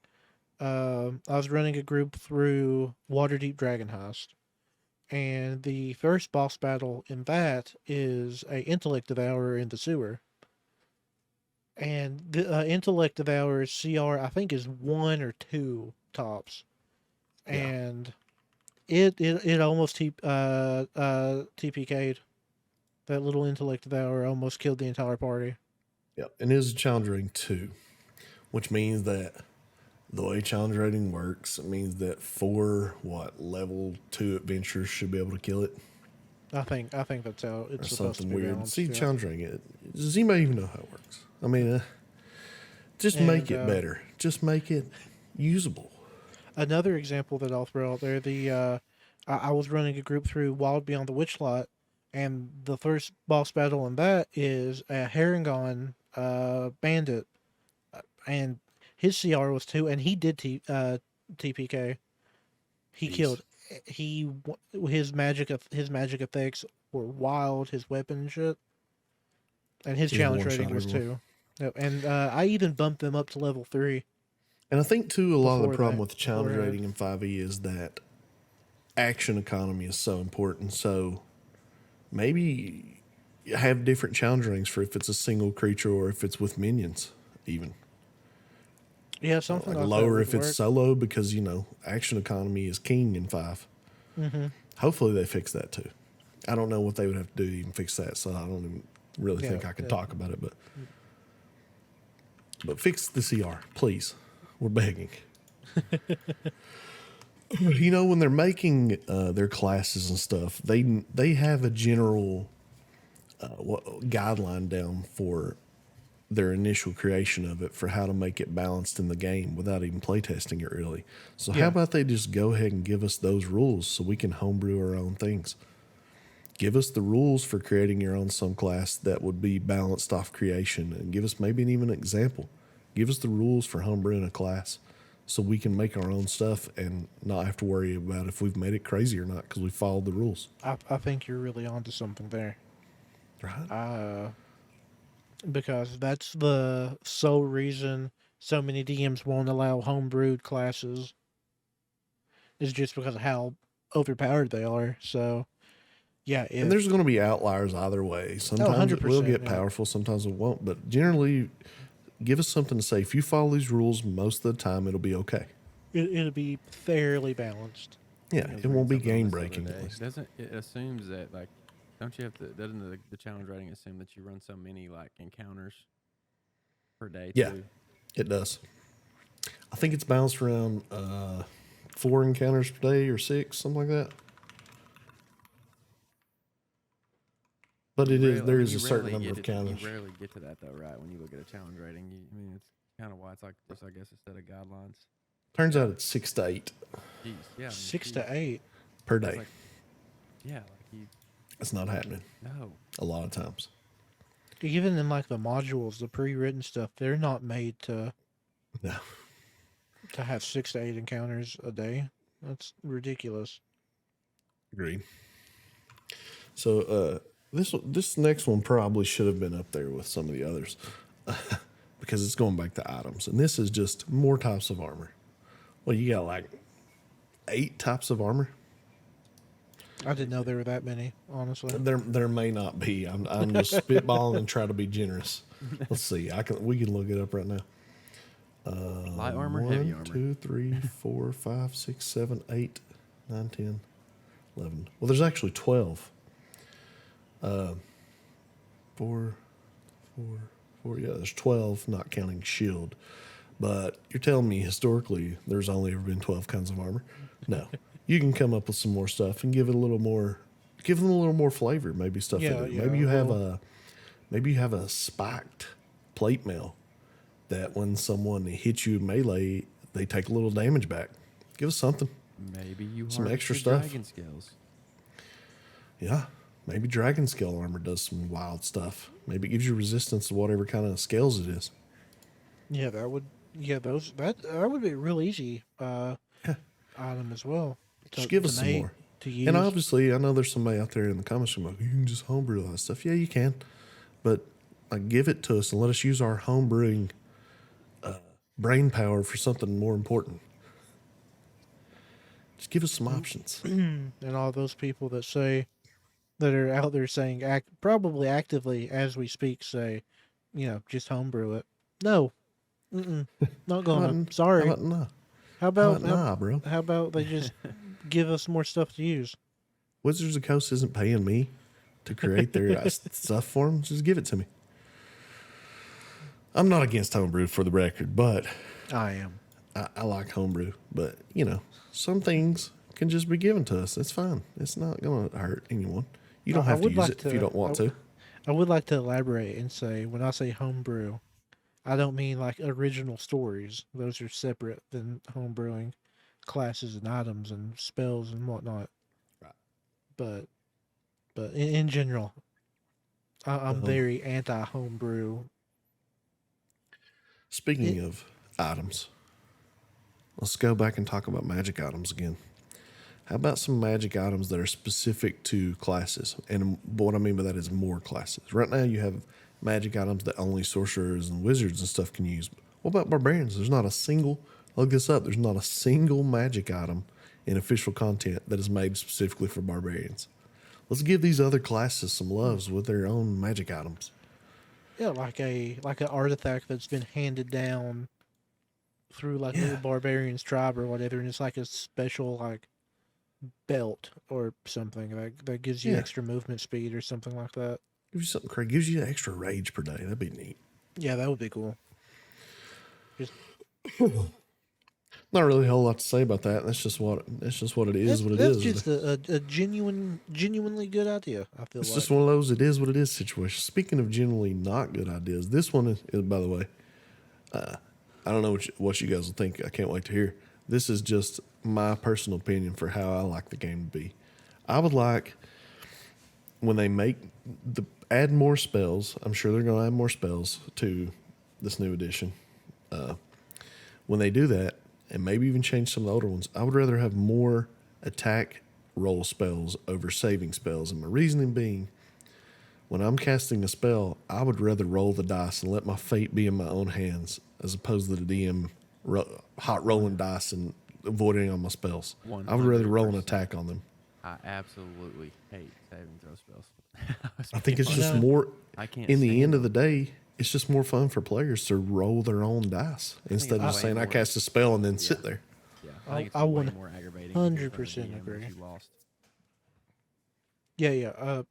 a group through Waterdeep Dragon Heist, and the first boss battle in that is a intellect devourer in the sewer. And the intellect devourer's CR I think is 1 or 2 tops, Yeah. and it almost TPK'd. That little intellect devourer almost killed the entire party. Yep. And it is a challenge rating 2, which means that the way challenge rating works, it means that 4, level 2 adventurers should be able to kill it I think that's how or it's supposed to something be weird. balanced. See, Yeah. challenge rating, does anybody even know how it works? I mean, just make And it better. Just make it usable. another example that I'll throw out there, I was running a group through Wild Beyond the Witchlot, and the first boss battle in that is a Harangon bandit, and his CR was 2, and he did TPK. He Jeez. killed. He his magic effects were wild. His weapon and shit, and his He had challenge one rating shot was everyone. 2. Yep, and I even bumped them up to level 3 And I think, too, a lot of the before problem that. with the Before challenge rating in 5e is that action economy is so important. So maybe have different challenge ratings for if it's a single creature or if it's with minions, even. Yeah, something Like like that lower would if it's work. solo because, action economy is king in 5. Mm-hmm. Hopefully they fix that too. I don't know what they would have to do to even fix that, so I don't even really Yeah, think I can talk about it. But fix the CR, please. We're begging. When they're making their classes and stuff, they have a general guideline down for their initial creation of it for how to make it balanced in the game without even playtesting it really. So how Yeah, about they just go ahead and give us those rules so we can homebrew our own things? Give us the rules for creating your own subclass that would be balanced off creation, and give us maybe even an example. Give us the rules for homebrewing a class so we can make our own stuff and not have to worry about if we've made it crazy or not because we followed the rules. I think you're really onto something there. Right? Uh, because that's the sole reason so many DMs won't allow homebrewed classes is just because of how overpowered they are. So yeah, And there's if going to be outliers either way. oh, Sometimes it will 100%, get yeah, powerful, sometimes it won't. But generally, give us something to say. If you follow these rules most of the time, it'll be okay. it'll be fairly balanced. Yeah, I was it won't be reading something on game this the other breaking at day. least. Doesn't it assumes that like don't you have to doesn't the challenge rating assume that you run so many like encounters per day Yeah, too? It does. I think it's bounced around 4 encounters per day or 6, something like that. But it is there is a certain number of counters. You rarely get to that though, right? When you look at a challenge rating, I mean, it's kind of why it's like just I guess instead of guidelines. Turns out it's 6 to 8 Jeez, yeah, I mean, 6 to 8. per it's day. like, yeah, like you It's not happening no. a lot of times. Even in like the modules, the pre-written stuff, they're not made to No. have 6 to 8 encounters a day. That's ridiculous. Agreed. So this next one probably should have been up there with some of the others because it's going back to items, and this is just more types of armor. Well, you got like 8 types of armor. I didn't know there were that many, honestly. There may not be. I'm just spitballing and try to be generous. Let's see. We can look it up right now. Light armor, 1, heavy armor. 2, 3, 4, 5, 6, 7, 8, 9, 10, 11. Well, there's actually 12. 4. Yeah, there's 12, not counting shield. But you're telling me historically there's only ever been 12 kinds of armor? No. You can come up with some more stuff and give it a little more, give them a little more flavor. Maybe stuff. Yeah, that, yeah, maybe you have a spiked plate mail that when someone hits you melee, they take a little damage back. Give us something. Maybe you Some harvest extra your stuff. dragon scales. Yeah. Maybe dragon scale armor does some wild stuff. Maybe it gives you resistance to whatever kind of scales it is. Yeah, that would. Yeah, that would be a real easy item as well. Just give us some make, more. to use. And obviously, I know there's somebody out there in the comments who's like, you can just homebrew all that stuff. Yeah, you can. But like, give it to us and let us use our homebrewing brain power for something more important. Just give us some options. And all those people that are out there saying probably actively as we speak say, just homebrew it. No, not gonna. Sorry. How about nah? How about nah, bro? How about they just give us more stuff to use? Wizards of the Coast isn't paying me to create their stuff for them. Just give it to me. I'm not against homebrew for the record, but I am. I like homebrew. But, some things can just be given to us. It's fine. It's not going to hurt anyone. You don't have to use it if you don't want to. I would like to elaborate and say, when I say homebrew, I don't mean like original stories. Those are separate than homebrewing classes and items and spells and whatnot. Right. But in general, I'm very anti-homebrew. Speaking of items, let's go back and talk about magic items again. How about some magic items that are specific to classes? And what I mean by that is more classes. Right now you have magic items that only sorcerers and wizards and stuff can use. What about barbarians? There's not a single, look this up, there's not a single magic item in official content that is made specifically for barbarians. Let's give these other classes some loves with their own magic items. Yeah, like an artifact that's been handed down through like the barbarian's tribe or whatever, and it's like a special like belt or something that gives you extra movement speed or something like that. Gives you something crazy. Gives you extra rage per day. That'd be neat. Yeah, that would be cool. Not really a whole lot to say about that. That's just what it is. That's just a genuinely good idea. I feel it's like just one of those it is what it is situation. Speaking of genuinely not good ideas, this one is by the way, I don't know what you guys will think. I can't wait to hear. This is just my personal opinion for how I like the game to be. I would like when they add more spells. I'm sure they're going to add more spells to this new edition. When they do that, and maybe even change some of the older ones, I would rather have more attack roll spells over saving spells. And my reasoning being, when I'm casting a spell, I would rather roll the dice and let my fate be in my own hands as opposed to the DM hot rolling dice and avoiding all my spells. I would rather roll an attack on them. I absolutely hate saving throw spells. I think it's just more, I can't in the stand end of the day, it's just more fun for players to roll their own dice instead of saying I cast a spell and then sit there. Yeah, I think it's I way would more aggravating. 100% agree. You lost. Yeah.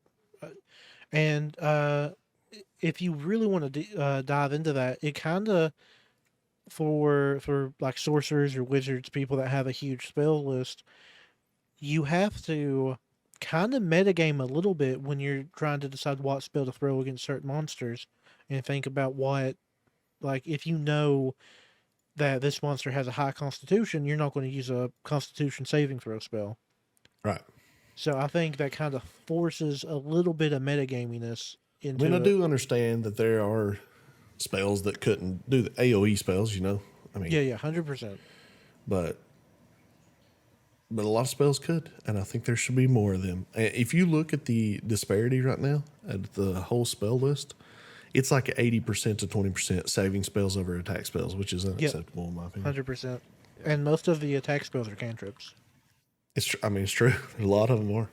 And if you really want to dive into that, it kind of for like sorcerers or wizards, people that have a huge spell list, you have to kind of metagame a little bit when you're trying to decide what spell to throw against certain monsters, and think about what, like, if you know that this monster has a high constitution, you're not going to use a constitution saving throw spell. Right. So I think that kind of forces a little bit of metagaminess I mean, I into it. do understand that there are spells that couldn't do the AoE spells, you know. I mean, Yeah, 100%. but a lot of spells could, and I think there should be more of them. If you look at the disparity right now at the whole spell list, it's like 80% to 20% saving spells over attack spells, which is unacceptable in my opinion. 100%. And most of the attack spells are cantrips. I mean, it's true. A lot of them are.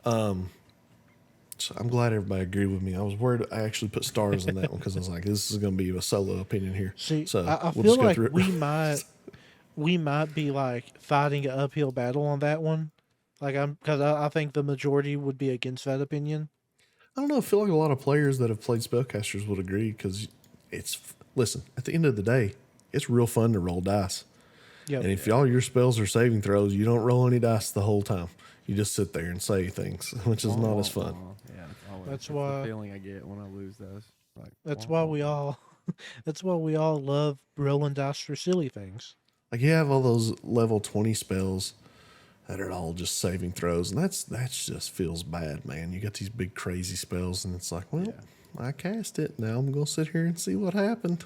Mm-hmm. So I'm glad everybody agreed with me. I was worried. I actually put stars on that one because I was like, "This is going to be a solo opinion here." See, so I we'll feel just go like through it. we might be like fighting an uphill battle on that one. Like because I think the majority would be against that opinion. I don't know. I feel like a lot of players that have played spellcasters would agree because listen. At the end of the day, it's real fun to roll dice. Yep. And if all your spells are saving throws, you don't roll any dice the whole time. You just sit there and say things, which is not as fun. Yeah, That's the why- feeling I get when I lose those. Like, That's why we all that's why we all love rolling dice for silly things. Like you have all those level 20 spells that are all just saving throws, and that's just feels bad, man. You got these big crazy spells, and it's like, well, I cast it. Now I'm gonna sit here and see what happened.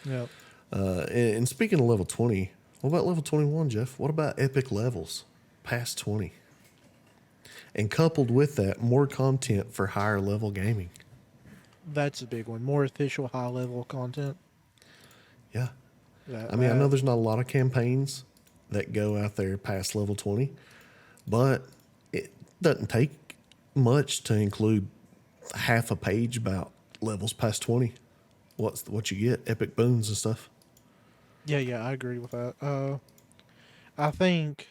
Yep. And speaking of level 20, what about level 21, Jeff? What about epic levels past 20? And coupled with that, more content for higher level gaming. That's a big one. More official high level content. Yeah. That, I mean, I know there's not a lot of campaigns that go out there past level 20, but it doesn't take much to include half a page about levels past 20. What you get, epic boons and stuff. Yeah, I agree with that. I think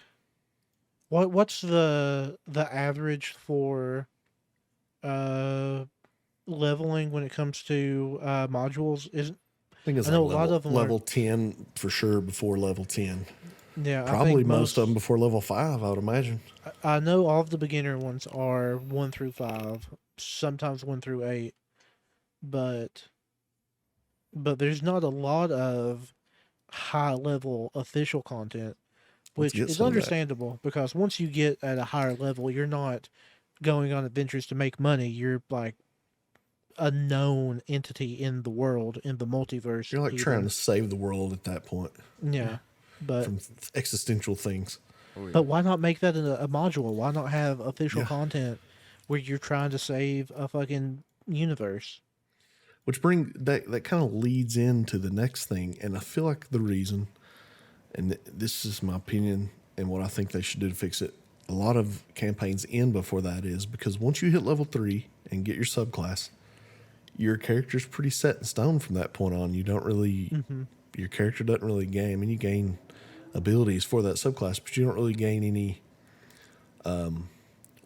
what's the average for leveling when it comes to modules? Is I think it's I know like a lot of them level 10 for sure before level 10. yeah, I Probably think most of them before level 5, I would imagine. I know all of the beginner ones are 1 through 5, sometimes 1 through 8, but there's not a lot of high level official content, Let's which get is some of that. understandable because once you get at a higher level, you're not going on adventures to make money. You're like a known entity in the world, in the multiverse. You're like even. trying to save the world at that point Yeah, but from existential things. Oh, yeah. but why not make that a module? Why not have official Yeah. content where you're trying to save a fucking universe? Which that kind of leads into the next thing, and I feel like the reason, and this is my opinion and what I think they should do to fix it. A lot of campaigns end before that is because once you hit level 3 and get your subclass, your character's pretty set in stone from that point on. You don't really, your character doesn't really gain. I mean, you gain abilities for that subclass, but you don't really gain any.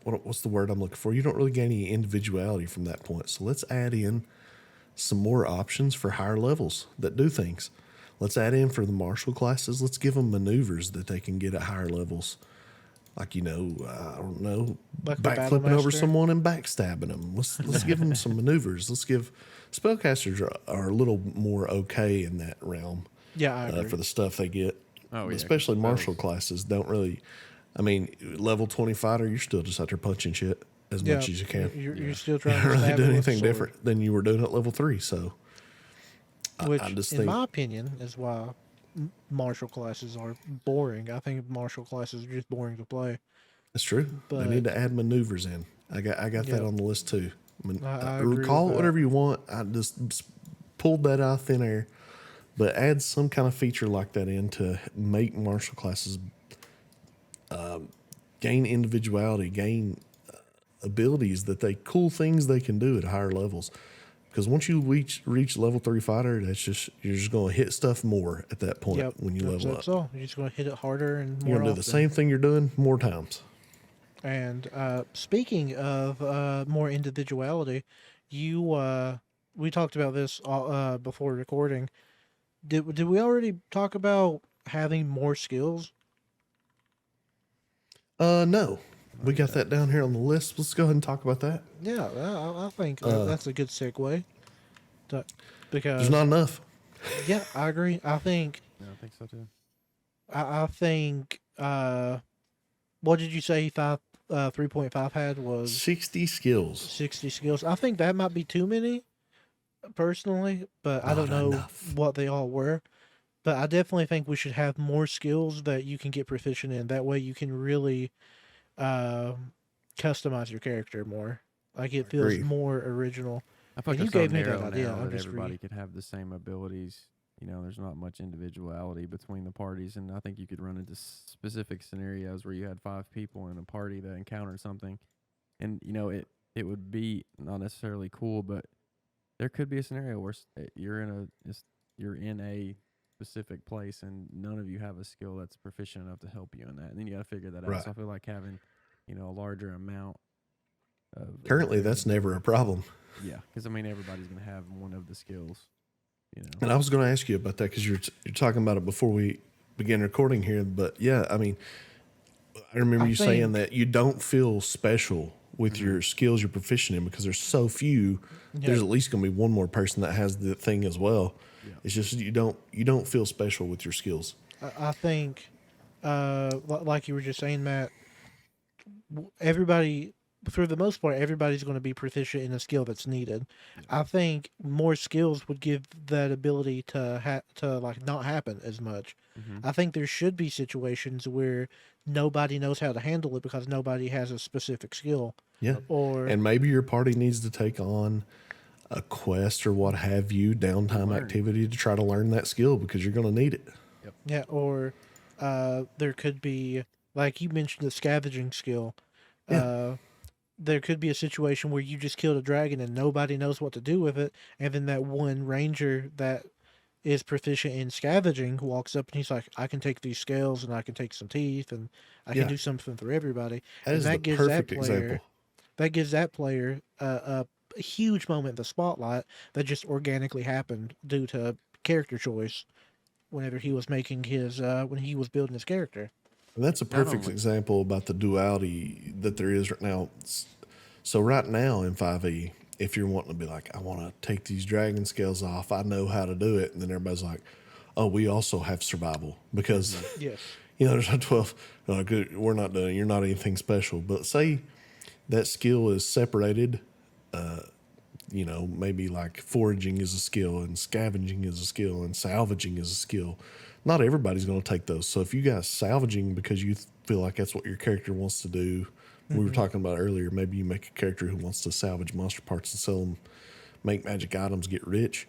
What's the word I'm looking for? You don't really gain any individuality from that point. So let's add in some more options for higher levels that do things. Let's add in for the martial classes. Let's give them maneuvers that they can get at higher levels. Like, I don't know, Like the backflipping over Battlemaster? someone and backstabbing them. Let's give them some maneuvers. Let's give spellcasters are a little more okay in that realm Yeah, I agree. for the stuff they get. Oh, yeah, Especially 'cause martial spells- classes don't really. I mean, level 20 fighter, you're still just out there punching shit as much as you can. You're still You trying don't to really stab do it with a anything sword. different than you were doing at level 3. So Which, I just in think my opinion, is why martial classes are boring. I think martial classes are just boring to play. it's true. They But- need to add maneuvers in. I got that Yeah. on the list too. I agree with Call it that. whatever you want. I just pulled that out of thin air, but add some kind of feature like that in to make martial classes gain individuality, gain abilities cool things they can do at higher levels. Because once you reach level 3 fighter, you're just going to hit stuff more at that point Yep, when you that's level up. all. You're just going to hit it harder and more You're going to do often. the same thing you're doing more times. And speaking of more individuality, you we talked about this before recording. Did we already talk about having more skills? No, we got that down here on the list. Let's go ahead and talk about that. Yeah, I think that's a good segue. To, There's because not enough. yeah, I agree. I think Yeah, I think so too. I think what did you say 3.5 had was 60 skills. 60 skills. I think that might be too many personally, but I don't Not know enough. what they all were. But I definitely think we should have more skills that you can get proficient in. That way you can really customize your character more. Like it feels Agree. more original. I feel like And it's you so gave me that narrow idea. now I'm that just everybody could have the same abilities. You know, there's not much individuality between the parties, and I think you could run into specific scenarios where you had 5 people in a party that encountered something, and you know it would be not necessarily cool, but there could be a scenario where you're in a specific place and none of you have a skill that's proficient enough to help you in that, and then you got to figure that out. Right. So I feel like having a larger amount of Currently, that's never a problem. yeah, because I mean everybody's gonna have one of the skills, you know. And I was going to ask you about that because you're talking about it before we began recording here. But yeah, I mean, I remember I you saying think- that you don't feel special with your skills you're proficient in because there's so few. Yeah. There's at least going to be one more person that has the thing as well. Yeah. It's just you don't feel special with your skills. I think, like you were just saying, Matt, everybody, for the most part, everybody's going to be proficient in a skill that's needed. I think more skills would give that ability to like not happen as much. I think there should be situations where nobody knows how to handle it because nobody has a specific skill. Yeah. Or And maybe your party needs to take on a quest or what have you, downtime Learn. activity to try to learn that skill because you're going to need it. yeah, or there could be, like you mentioned, the scavenging skill. There could be a situation where you just killed a dragon and nobody knows what to do with it, and then that one ranger that is proficient in scavenging walks up and he's like, I can take these scales and I can take some teeth and I can Yeah. do something for everybody. That And is the perfect example. That gives that player a huge moment in the spotlight that just organically happened due to character choice whenever he was making his when he was building his character. And that's a Not perfect only- example about the duality that there is right now. So right now in 5e, if you're wanting to be like, I want to take these dragon scales off, I know how to do it. And then everybody's like, oh, we also have survival because, Yes. there's not 12. Like, we're not doing, you're not anything special. But say that skill is separated, maybe like foraging is a skill and scavenging is a skill and salvaging is a skill. Not everybody's going to take those. So if you got salvaging because you feel like that's what your character wants to do, we were talking about earlier, maybe you make a character who wants to salvage monster parts and sell them, make magic items, get rich.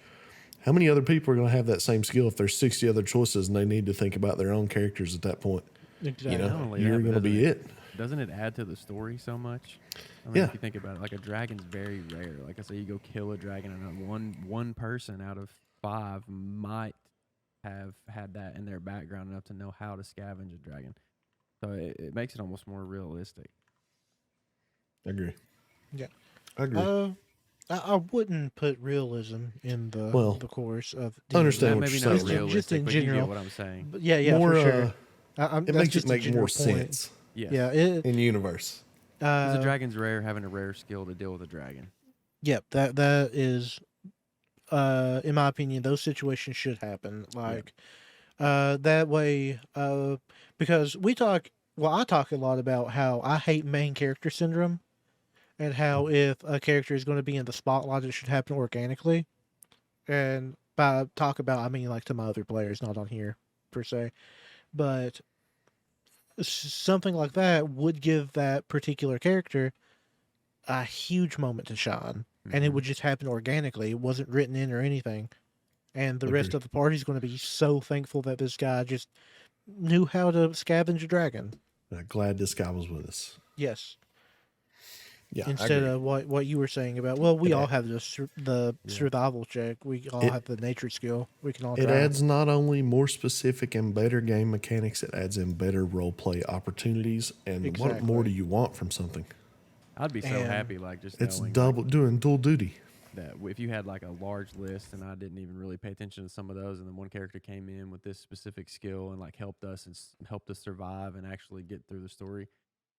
How many other people are going to have that same skill if there's 60 other choices and they need to think about their own characters at that point? Exactly. Not only You're that, going but to be it. Doesn't it add to the story so much? I mean, Yeah. if you think about it, like a dragon's very rare. Like I say, you go kill a dragon, and one person out of 5 might have had that in their background enough to know how to scavenge a dragon. So it makes it almost more realistic. I agree. Yeah. I agree. I wouldn't put realism in the course of I understand Not what maybe you're not saying. Just realistic, in but you general. get what I'm saying. But yeah, More, for sure. It that's makes it just a make more general point. sense Yes. Yeah, in universe. Because a dragon's rare, having a rare skill to deal with a dragon. Yep, that is, in my opinion, those situations should happen. Like, that way, because I talk a lot about how I hate main character syndrome, and how if a character is going to be in the spotlight, it should happen organically. And by talk about, I mean like to my other players, not on here per se, but something like that would give that particular character a huge moment to shine, and it would just happen organically. It wasn't written in or anything, and the rest Agreed. of the party's going to be so thankful that this guy just knew how to scavenge a dragon. Glad this guy was with us. Yes, Yeah. I instead agree. of what you were saying about, well, we It all add- have the survival check. We all It- have the nature skill. We can all. It try. adds not only more specific and better game mechanics, it adds in better role play opportunities. And what more Exactly. do you want from something? I'd be so And happy, like just It's knowing, doing dual duty. that if you had like a large list and I didn't even really pay attention to some of those, and then one character came in with this specific skill and like helped us and helped us survive and actually get through the story,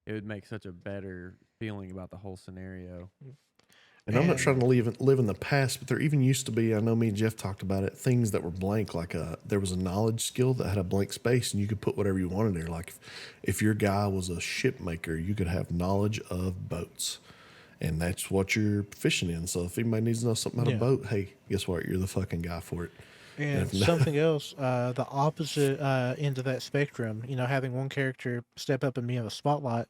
it would make such a better feeling about the whole scenario. And I'm not trying to And live in the past, but there even used to be, I know me and Jeff talked about it, things that were blank. Like there was a knowledge skill that had a blank space, and you could put whatever you wanted there. Like if your guy was a ship maker, you could have knowledge of boats. And that's what you're fishing in. So if anybody needs to know something about a Yeah. boat, hey, guess what? You're the fucking guy for it. And if not- something else, the opposite end of that spectrum, having one character step up and be in the spotlight,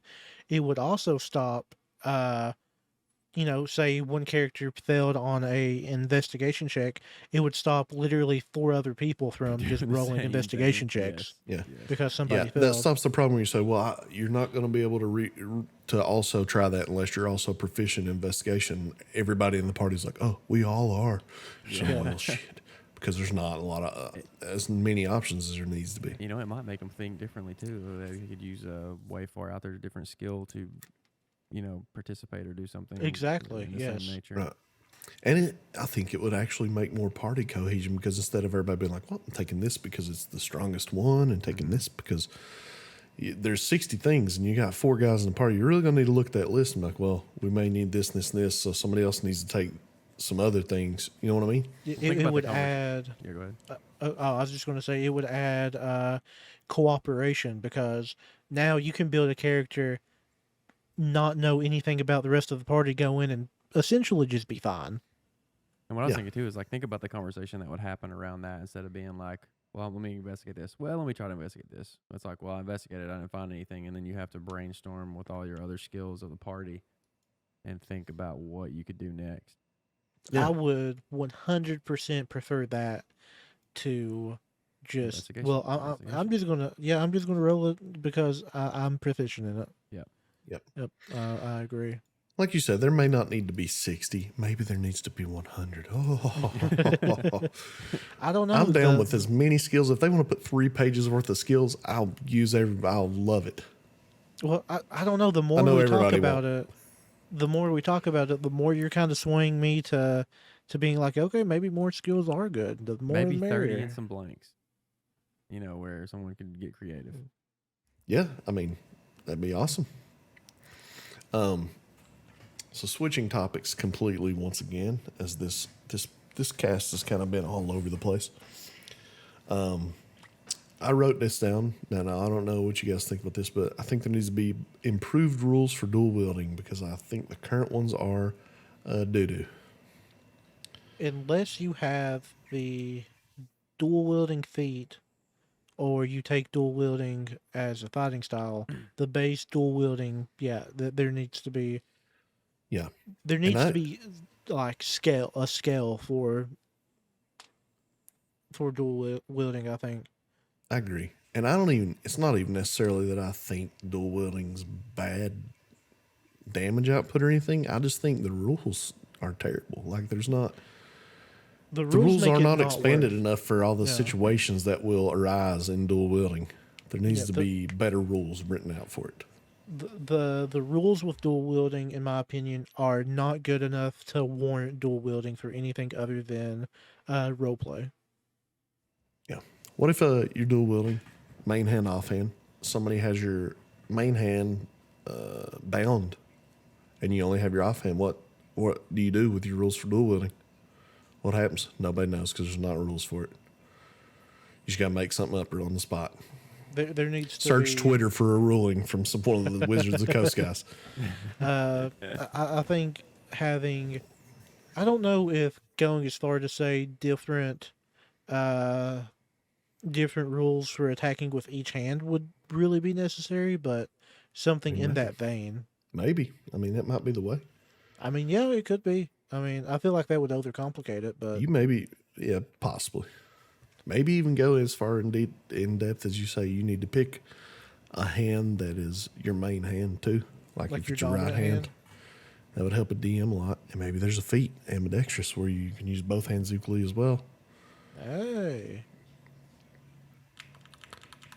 it would also stop, say one character failed on a investigation check, it would stop literally 4 other people from just Doing the rolling same investigation thing. checks Yeah. because somebody Yeah, failed. that stops the problem when you say, well, you're not going to be able to also try that unless you're also proficient in investigation. Everybody in the party's like, oh, we all are. So, well, shit. Because there's not a lot of as many options as there needs to be. You know, it might make them think differently too. They could use a way far out there different skill to, participate or do something. Exactly, In the yes. same nature. Right. And I think it would actually make more party cohesion because instead of everybody being like, well, I'm taking this because it's the strongest one and taking this because there's 60 things and you got 4 guys in the party, you're really going to need to look at that list and be like, well, we may need this and this and this, so somebody else needs to take some other things. You know what I mean? Think It about the would conversation. add. Yeah, go ahead. I was just going to say it would add cooperation because now you can build a character, not know anything about the rest of the party, go in and essentially just be fine. And what I was Yeah. thinking too is like think about the conversation that would happen around that instead of being like, well, let me investigate this. Well, let me try to investigate this. It's like, well, I investigated, I didn't find anything, and then you have to brainstorm with all your other skills of the party and think about what you could do next. Yeah. I would 100% prefer that to just Investigation. well, I'm just gonna roll it because I'm proficient in it. Yep. I agree. Like you said, there may not need to be 60. Maybe there needs to be 100. Oh, I don't know. I'm down with as many skills. If they want to put 3 pages worth of skills, I'll love it. Well, I don't know. The more know we talk everybody about it, the more you're kind of swaying me to being like, okay, maybe more skills are good. The more Maybe the 30 merrier. and some blanks. Where someone could get creative. Yeah, I mean, that'd be awesome. So switching topics completely once again, as this cast has kind of been all over the place. I wrote this down. Now, I don't know what you guys think about this, but I think there needs to be improved rules for dual wielding because I think the current ones are doo-doo. Unless you have the dual wielding feat, or you take dual wielding as a fighting style, the base dual wielding, there needs to be. Yeah. There needs to be like a scale for dual wielding, I think. I agree. And it's not even necessarily that I think dual wielding's bad damage output or anything. I just think the rules are terrible. Like the rules make are it not expanded work. enough for all the Yeah. situations that will arise in dual wielding. There needs Yeah, to be better rules written out for it. The rules with dual wielding, in my opinion, are not good enough to warrant dual wielding for anything other than roleplay. Yeah. What if you're dual wielding, main hand, offhand? Somebody has your main hand bound, and you only have your offhand. What do you do with your rules for dual wielding? What happens? Nobody knows because there's not rules for it. You just got to make something up on the spot. There needs to Search be, Twitter for a ruling from one of the Wizards of the Coast guys. I think having, I don't know if going as far to say different rules for attacking with each hand would really be necessary, but something in that vein. Maybe. I mean, that might be the way. I mean, yeah, it could be. I mean, I feel like that would overcomplicate it, but Yeah, possibly. Maybe even go as far in depth as you say. You need to pick a hand that is your main hand too, like if your it's your right dominant hand. That would help a DM a lot. And maybe there's a feat, ambidextrous, where you can use both hands equally as well. hey.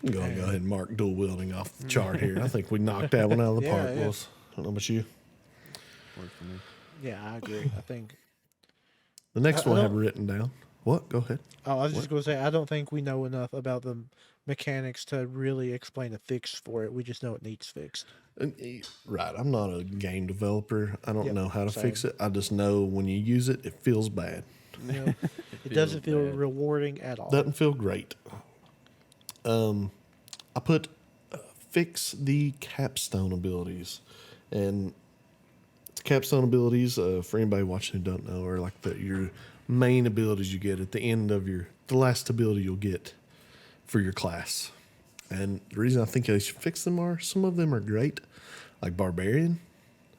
I'm going to go ahead and mark dual wielding off the chart here. I think we knocked that one out of the Yeah, park, yeah. Willis. I don't know about you. Works for me. Yeah, I agree. I think The next I one I have don't. written down. What? Go ahead. Oh, I was What? just going to say I don't think we know enough about the mechanics to really explain a fix for it. We just know it needs fixed. Right. I'm not a game developer. I don't Yep, know how to fix same. it. I just know when you use it, it feels bad. Yep. It It feels doesn't feel bad. rewarding at all. Doesn't feel great. I put fix the capstone abilities. And capstone abilities, for anybody watching who don't know, are like your main abilities you get at the end of the last ability you'll get for your class. And the reason I think they should fix them are some of them are great. Like Barbarian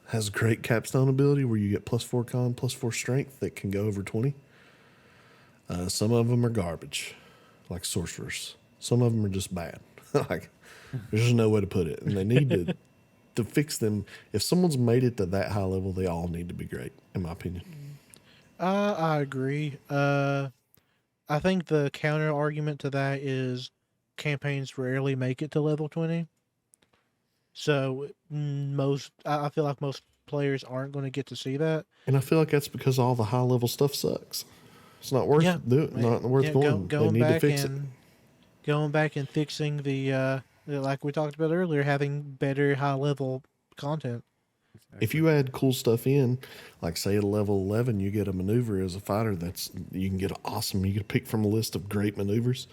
has a great capstone ability where you get +4 con, +4 strength that can go over 20. Some of them are garbage, like Sorcerers. Some of them are just bad. Like, there's just no way to put it. And they need to fix them. If someone's made it to that high level, they all need to be great, in my opinion. I agree. I think the counter argument to that is campaigns rarely make it to level 20. So I feel like most players aren't going to get to see that. And I feel like that's because all the high level stuff sucks. It's not worth Yeah, not worth going. They going need to back fix it. and going back and fixing like we talked about earlier, having better high level content. If you add cool stuff in, like say at level 11, you get a maneuver as a fighter that's you can get awesome. You get to pick from a list of great maneuvers.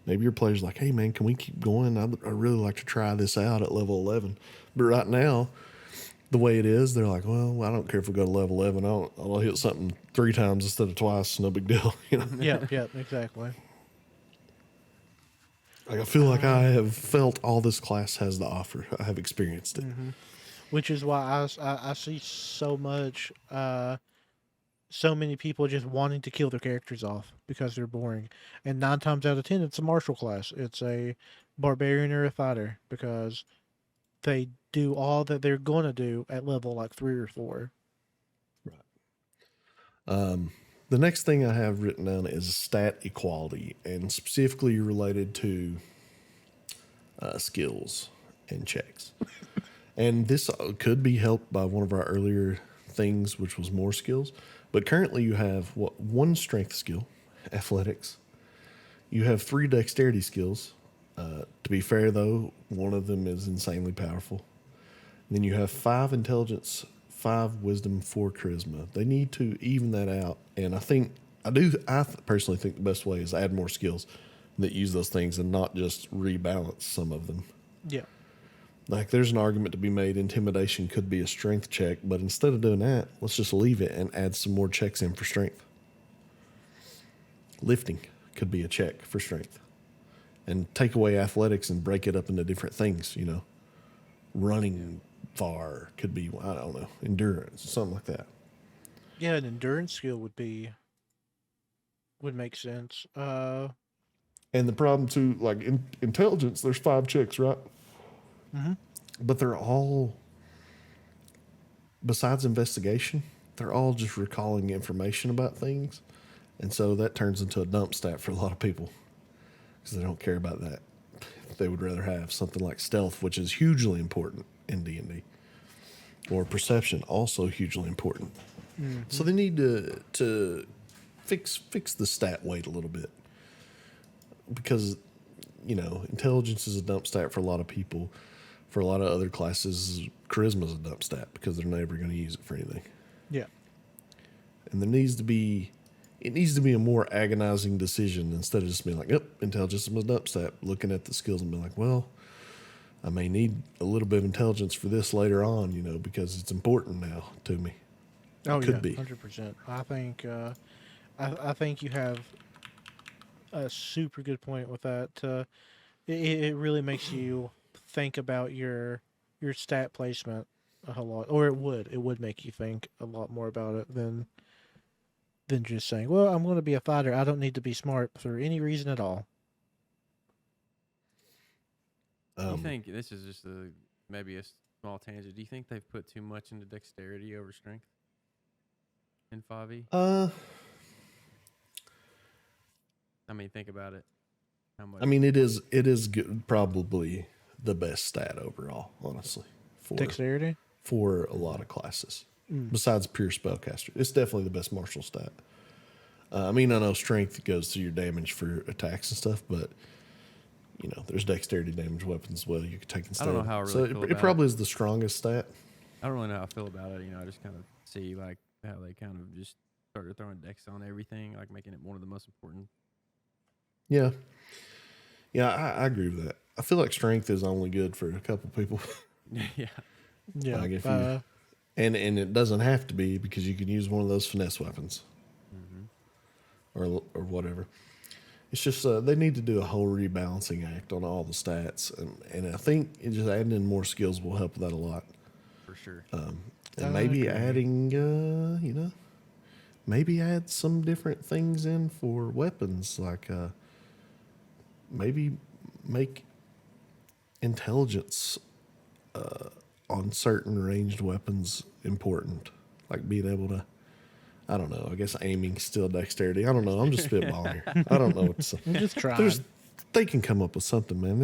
Maybe your player's like, hey man, can we keep going? I'd really like to try this out at level 11. But right now, the way it is, they're like, well, I don't care if we go to level 11. I'll hit something 3 times instead of twice. No big deal. You know, Yep, exactly. like I feel like I have felt all this class has to offer. I have experienced it. Which is why I see so many people just wanting to kill their characters off because they're boring. And 9 times out of 10, it's a martial class. It's a barbarian or a fighter because they do all that they're going to do at level like 3 or 4. The next thing I have written down is stat equality, and specifically related to skills and checks. And this could be helped by one of our earlier things, which was more skills. But currently, you have one strength skill, athletics. You have 3 dexterity skills. To be fair, though, one of them is insanely powerful. And then you have 5 intelligence, 5 wisdom, 4 charisma. They need to even that out. And I personally think the best way is add more skills that use those things and not just rebalance some of them. Yeah. Like there's an argument to be made intimidation could be a strength check, but instead of doing that, let's just leave it and add some more checks in for strength. Lifting could be a check for strength. And take away athletics and break it up into different things, you know. Running far could be, I don't know, endurance, something like that. Yeah, an endurance skill would make sense. And the problem too, like intelligence, there's 5 checks, right? Mhm. But they're all, besides investigation, they're all just recalling information about things. And so that turns into a dump stat for a lot of people because they don't care about that. They would rather have something like stealth, which is hugely important in D&D, or perception, also hugely important. So they need to fix the stat weight a little bit because intelligence is a dump stat for a lot of people. For a lot of other classes, charisma is a dump stat because they're never going to use it for anything. Yeah. And it needs to be a more agonizing decision instead of just being like, yep, intelligence is a dump stat, looking at the skills and being like, well, I may need a little bit of intelligence for this later on, because it's important now to me. Oh Could yeah, be. 100%. I think you have a super good point with that. It really makes you think about your stat placement a whole lot, or it would make you think a lot more about it than just saying, well, I'm going to be a fighter. I don't need to be smart for any reason at all. You think this is just maybe a small tangent? Do you think they've put too much into dexterity over strength in 5e? I mean, think about it. How much? I mean, it is good, probably the best stat overall, honestly, Dexterity? for a lot of classes. Besides pure spellcaster, it's definitely the best martial stat. I mean, I know strength goes to your damage for attacks and stuff, but there's dexterity damage weapons as well you could take instead. know how I So really feel it about probably is the strongest stat. I don't really know how I feel about it. I just kind of see like how they kind of just started throwing dex on everything, like making it one of the most important. Yeah, yeah, I agree with that. I feel like strength is only good for a couple people. Yeah. Yeah. Like if you, and it doesn't have to be because you can use one of those finesse weapons or whatever. It's just they need to do a whole rebalancing act on all the stats, and I think just adding in more skills will help with that a lot. For sure. And maybe agree. adding, maybe add some different things in for weapons, like maybe make intelligence on certain ranged weapons important, like being able to. I don't know. I guess aiming still dexterity. I don't know. I'm just spitballing here. I don't know what to say. I'm just trying. They can come up with something, man.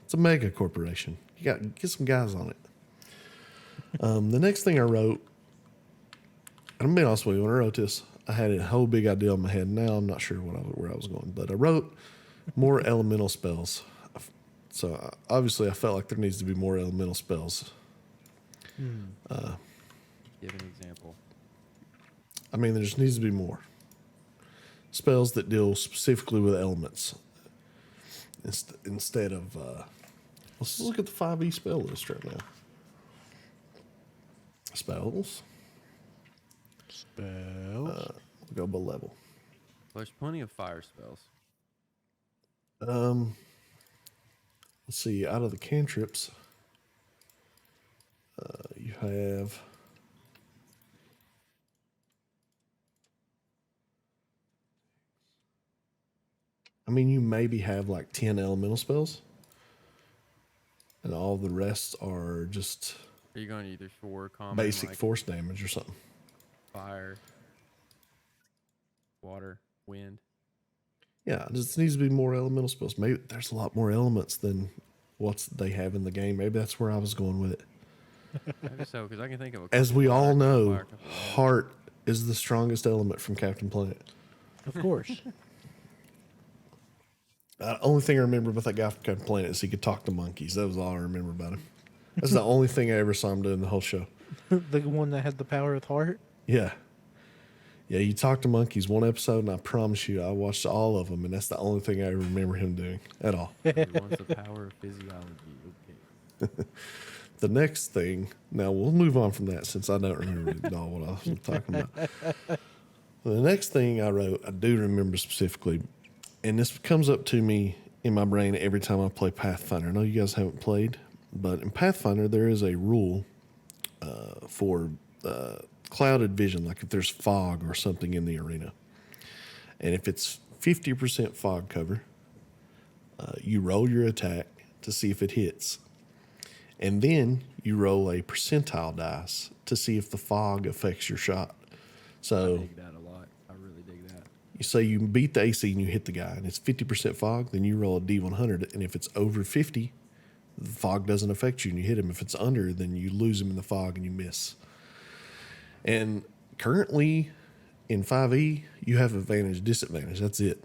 It's a mega corporation. You got to get some guys on it. The next thing I wrote, and I'm being honest with you, when I wrote this, I had a whole big idea in my head. Now I'm not sure where I was going, but I wrote more elemental spells. So obviously, I felt like there needs to be more elemental spells. Give an example. I mean, there just needs to be more spells that deal specifically with elements instead of. Let's look at the 5e spell list right now. Spells. Spells. We'll go by level. Well, there's plenty of fire spells. Let's see. Out of the cantrips, you have. I mean, you maybe have like 10 elemental spells, and all the rest are just Are you going either for common, basic like force damage or something. fire, water, wind? Yeah, it just needs to be more elemental spells. Maybe there's a lot more elements than what they have in the game. Maybe that's where I was going with it. Maybe so, because I can think of a As couple we fire, all couple know, fire, couple wind. heart is the strongest element from Captain Planet. Of course. The only thing I remember about that guy from Captain Planet is he could talk to monkeys. That was all I remember about him. That's the only thing I ever saw him do in the whole show. The one that had the power of heart. Yeah. Yeah, you talk to monkeys one episode, and I promise you, I watched all of them, and that's the only thing I remember him doing at all. He wants the power of physiology. Okay. The next thing, now we'll move on from that since I don't remember at all what I was talking about. The next thing I wrote, I do remember specifically, and this comes up to me in my brain every time I play Pathfinder. I know you guys haven't played, but in Pathfinder, there is a rule for clouded vision, like if there's fog or something in the arena. And if it's 50% fog cover, you roll your attack to see if it hits. And then you roll a percentile dice to see if the fog affects your shot. I So dig that a lot. I really dig that. you say you beat the AC and you hit the guy, and it's 50% fog, then you roll a D100. And if it's over 50, the fog doesn't affect you and you hit him. If it's under, then you lose him in the fog and you miss. And currently in 5e, you have advantage, disadvantage. That's it.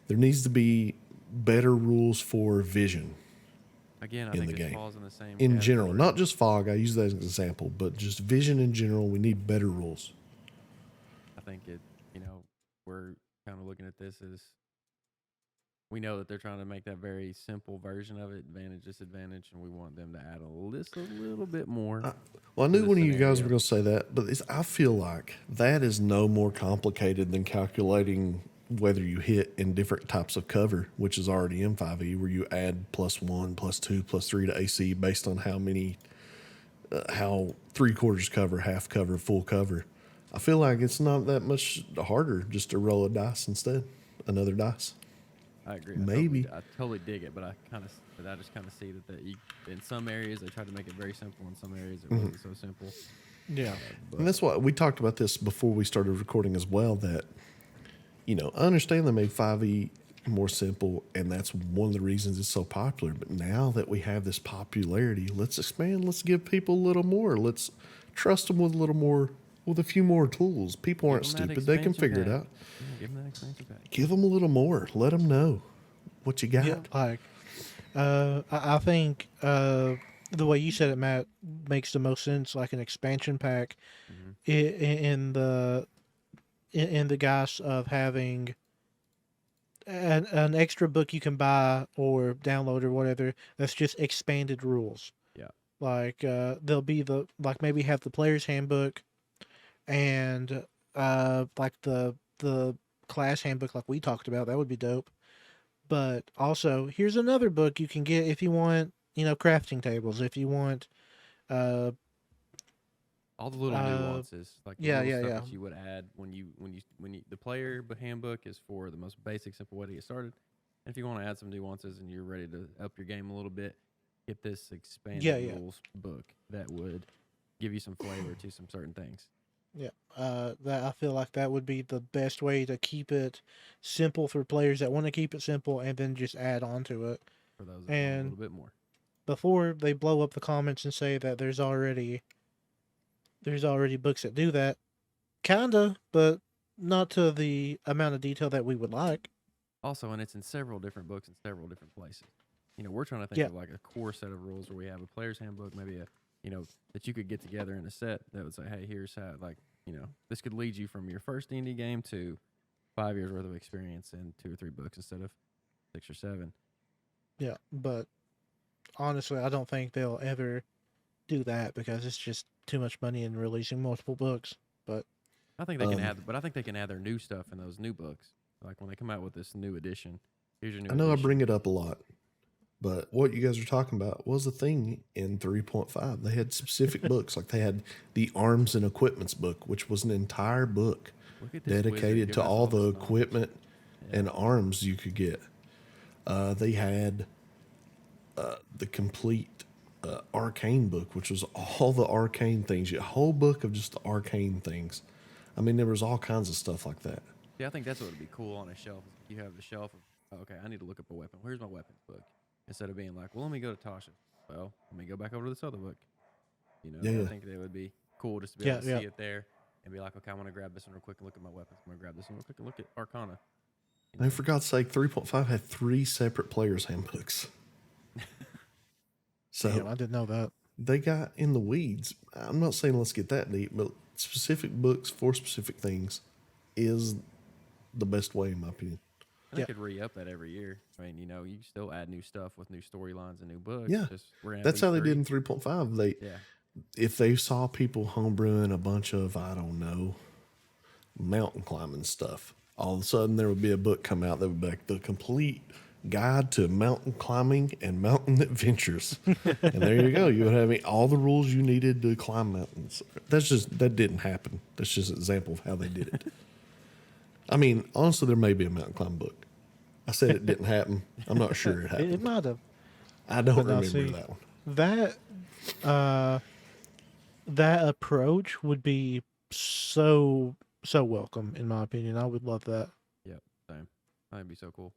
There needs to be better rules for vision Again, I in think the this game. falls in the same In general, category. not just fog. I use that as an example, but just vision in general. We need better rules. I think we're kind of looking at this as we know that they're trying to make that very simple version of it, advantage, disadvantage, and we want them to add a little bit more. Well, I knew the one of you guys scenario. were going to say that, but I feel like that is no more complicated than calculating whether you hit in different types of cover, which is already in 5e, where you add +1, +2, +3 to AC based on how many, how 3/4 cover, half cover, full cover. I feel like it's not that much harder just to roll a dice instead, another dice. I agree. Maybe. I totally dig it, but I just kind of see that in some areas they tried to make it very simple. In some areas it wasn't so simple. Yeah. But And that's why we talked about this before we started recording as well, that, I understand they made 5e more simple, and that's one of the reasons it's so popular. But now that we have this popularity, let's expand. Let's give people a little more. Let's trust them with a little more with a few more tools. People aren't Give 'em that stupid. They can expansion figure it pack. out. Yeah, give them that expansion pack. Give them a little more. Let them know what you Yeah, got. like I think the way you said it, Matt, makes the most sense. Like an expansion pack Hmm. in the guise of having an extra book you can buy or download or whatever that's just expanded rules. Yeah. Like there'll be the like maybe have the player's handbook and like the class handbook like we talked about. That would be dope. But also, here's another book you can get if you want, crafting tables. If you want, uh, All the little uh, nuances, like the yeah, little yeah, stuff yeah, that you would add when you the player handbook is for the most basic, simple way to get started. And if you want to add some nuances and you're ready to up your game a little bit, get this expanded yeah, yeah, rules book that would give you some flavor to some certain things yeah. That I feel like that would be the best way to keep it simple for players that want to keep it simple, and then just add on to it. for those that want a And little bit more. before they blow up the comments and say that there's already books that do that, kinda, but not to the amount of detail that we would like. Also, and it's in several different books in several different places. We're trying to think Yeah, of like a core set of rules where we have a player's handbook, maybe that you could get together in a set that would say, hey, here's how, this could lead you from your first D&D game to 5 years worth of experience in 2 or 3 books instead of 6 or 7. yeah, but honestly, I don't think they'll ever do that because it's just too much money in releasing multiple books. But I think they can Um, add, but I think they can add their new stuff in those new books. Like when they come out with this new edition, here's your new I know I bring edition. it up a lot, but what you guys are talking about was a thing in 3.5. They had specific books, like they had the arms and equipments book, which was an entire book Look at this wizard dedicated to giving us all all the this knowledge. equipment Yeah, and arms you could get. They had the complete arcane book, which was all the arcane things, a whole book of just the arcane things. I mean, there was all kinds of stuff like that. I think that's what would be cool on a shelf. Is you have the shelf of, oh, okay, I need to look up a weapon. Where's my weapons book? Instead of being like, well, let me go to Tasha. Well, let me go back over to this other book. Yeah, I yeah. think that would be cool just to be able yeah, to yeah, see it there and be like, okay, I want to grab this one real quick and look at my weapons. I'm gonna grab this one real quick and look at Arcana. You And know, for God's sake, 3.5 had 3 separate players' handbooks. damn, So I didn't know that. they got in the weeds. I'm not saying let's get that deep, but specific books for specific things is the best way, in my opinion. and they Yeah, could re-up that every year. I mean, you still add new stuff with new storylines and new books. Yeah, Just we're gonna have that's these how they did three. in 3.5. They, Yeah, if they saw people homebrewing a bunch of, I don't know, mountain climbing stuff, all of a sudden there would be a book come out that would be like the complete guide to mountain climbing and mountain adventures. And there you go. You would have all the rules you needed to climb mountains. That didn't happen. That's just an example of how they did it. I mean, honestly, there may be a mountain climb book. I said it didn't happen. I'm not sure it it happened. might have. I don't But now, remember see, that one. that uh, that approach would be so welcome, in my opinion. I would love that. yep, same. That'd be so cool.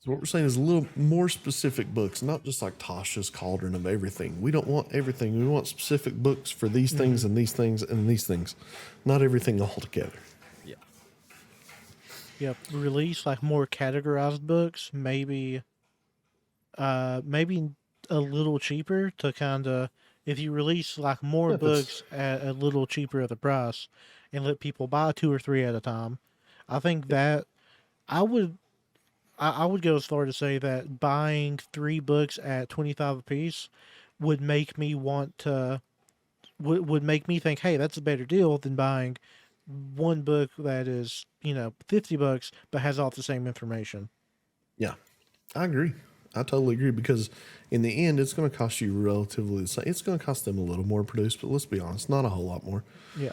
So what we're saying is a little more specific books, not just like Tasha's cauldron of everything. We don't want everything. We want specific books for these things and these things and these things, not everything all together. Yeah, Yep, release like more categorized books, maybe a little cheaper to kind of if you release like more Yeah, if it's books at a little cheaper of the price and let people buy two or three at a time. I think that I would I would go as far to say that buying 3 books at 25 apiece would make me want to would make me think, hey, that's a better deal than buying one book that is, $50 but has all the same information. yeah, I agree. I totally agree because in the end, it's going to cost you relatively the same. It's going to cost them a little more to produce, but let's be honest, not a whole lot more. Yeah.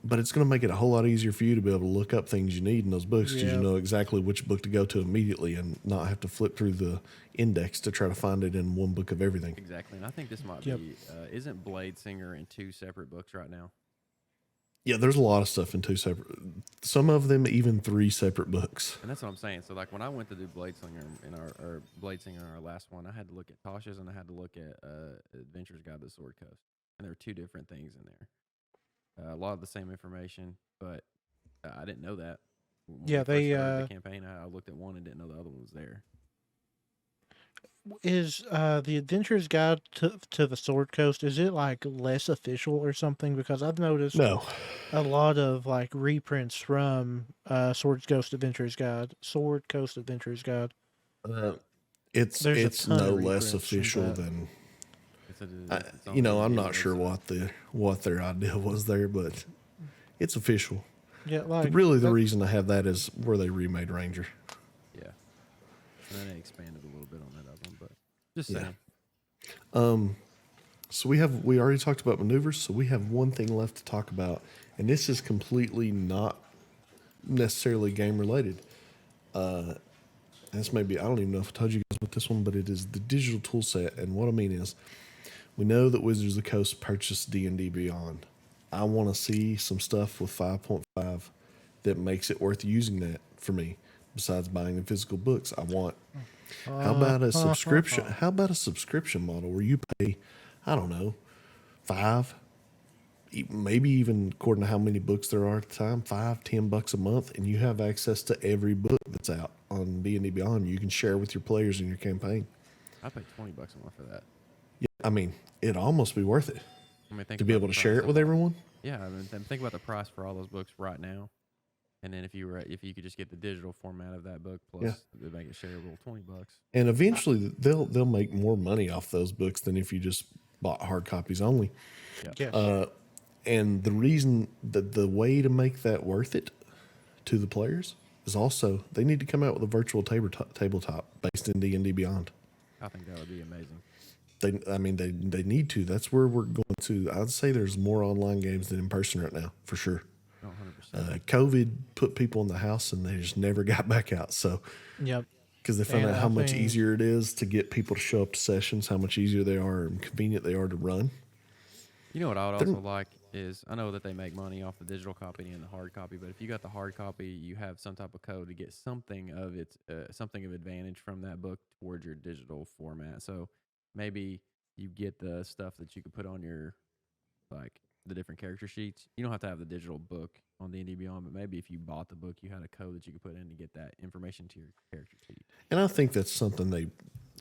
But it's going to make it a whole lot easier for you to be able to look up things you need in those books because you Yeah. know exactly which book to go to immediately and not have to flip through the index to try to find it in one book of everything. exactly. And I think this might Yep. be. Isn't Blade Singer in 2 separate books right now? Yeah, there's a lot of stuff in 2 separate, some of them even 3 separate books. And that's what I'm saying. So like when I went to do Blade Singer in our last one, I had to look at Tasha's and I had to look at Adventure's Guide to the Sword Coast. and there are two different things in there. A lot of the same information, but I didn't know that when we Yeah, first they started the campaign. I looked at one and didn't know the other one was there. is the Adventurer's Guide to the Sword Coast, is it like less official or something? Because I've noticed No, a lot of like reprints from Sword Coast Adventurer's Guide. uh, it's There's a it's ton no of less reprints from official that. than It's a, I, it's on the I'm DND not sure website. what their idea was there, but it's official. Yeah, like Really, the that. reason I have that is where they remade Ranger. Yeah, and then they expanded a little bit on that other one, but just Yeah. saying. So we already talked about maneuvers, so we have one thing left to talk about, and this is completely not necessarily game related. This may be, I don't even know if I told you guys about this one, but it is the digital tool set. And what I mean is, we know that Wizards of the Coast purchased D&D Beyond. I want to see some stuff with 5.5 that makes it worth using that for me. Besides buying the physical books, I want. How about a subscription? How about a subscription model where you pay, I don't know, five, maybe even according to how many books there are at the time, $5-10 a month, and you have access to every book that's out on D&D Beyond. You can share with your players in your campaign. I paid $20 a month for that. Yeah, I mean, it'd almost be worth it I mean, think to be about able the to share price it of with all. everyone. Yeah, I mean, think about the price for all those books right now, and then if you could just get the digital format of that book plus Yeah. they make it shareable, $20. And eventually, they'll make more money off those books than if you just bought hard copies only. Yes. And the reason that the way to make that worth it to the players is also they need to come out with a virtual tabletop based in D&D Beyond. I think that would be amazing. They need to. That's where we're going to. I'd say there's more online games than in person right now, for sure. Oh, 100%. COVID put people in the house and they just never got back out. So, Yep. because they found And out I how much think- easier it is to get people to show up to sessions, how much easier they are and convenient they are to run. You know what I would also like is I know that they make money off the digital copy and the hard copy, but if you got the hard copy, you have some type of code to get something of something of advantage from that book towards your digital format. So maybe you get the stuff that you could put on your like the different character sheets. You don't have to have the digital book on D&D Beyond, but maybe if you bought the book, you had a code that you could put in to get that information to your character sheet. And I think that's something they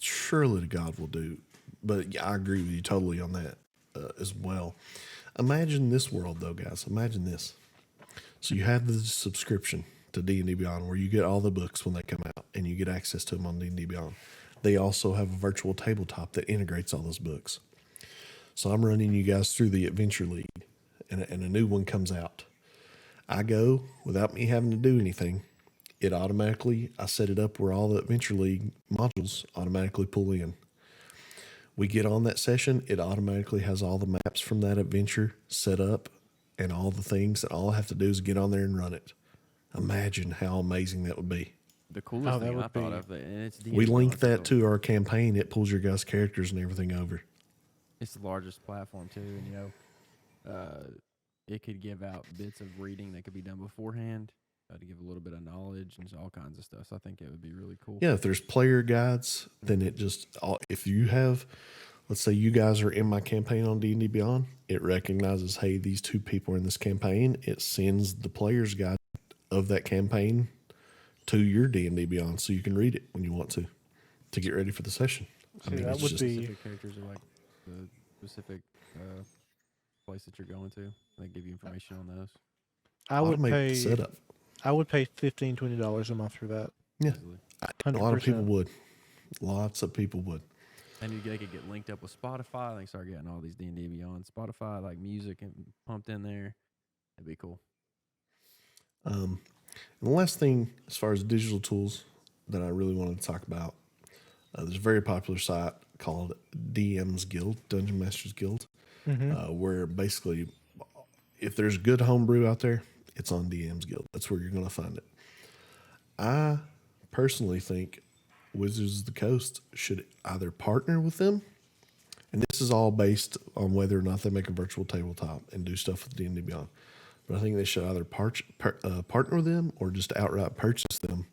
surely to God will do. But yeah, I agree with you totally on that as well. Imagine this world, though, guys. Imagine this. So you have the subscription to D&D Beyond where you get all the books when they come out and you get access to them on D&D Beyond. They also have a virtual tabletop that integrates all those books. So I'm running you guys through the Adventure League and a new one comes out. I go without me having to do anything. It automatically, I set it up where all the Adventure League modules automatically pull in. We get on that session, it automatically has all the maps from that adventure set up and all the things, and all I have to do is get on there and run it. Imagine how amazing that would be. The coolest that thing I would thought be- of, and it's We D&D link Beyond, that so to our campaign, it pulls your guys' characters and everything over. it's the largest platform too, and it could give out bits of reading that could be done beforehand to give a little bit of knowledge and all kinds of stuff. So I think it would be really cool. Yeah, if there's player guides, then it just, if you have, let's say you guys are in my campaign on D&D Beyond, it recognizes, hey, these two people are in this campaign. It sends the player's guide of that campaign to your D&D Beyond so you can read it when you want to get ready for the session. See, that it's would just, be- Specific characters are like the specific place that you're going to. They give you information on those. I would automate the pay setup. $15-20 a month for that. Yeah, Easily. a lot of people 100%. would. Lots of people would. And they could get linked up with Spotify. They start getting all these D&D Beyond Spotify, like music and pumped in there. It'd be cool. And the last thing, as far as digital tools that I really wanted to talk about, there's a very popular site called DM's Guild, Dungeon Masters Guild, where basically, if there's good homebrew out there, it's on DM's Guild. That's where you're going to find it. I personally think Wizards of the Coast should either partner with them, and this is all based on whether or not they make a virtual tabletop and do stuff with D&D Beyond. But I think they should either partner with them or just outright purchase them,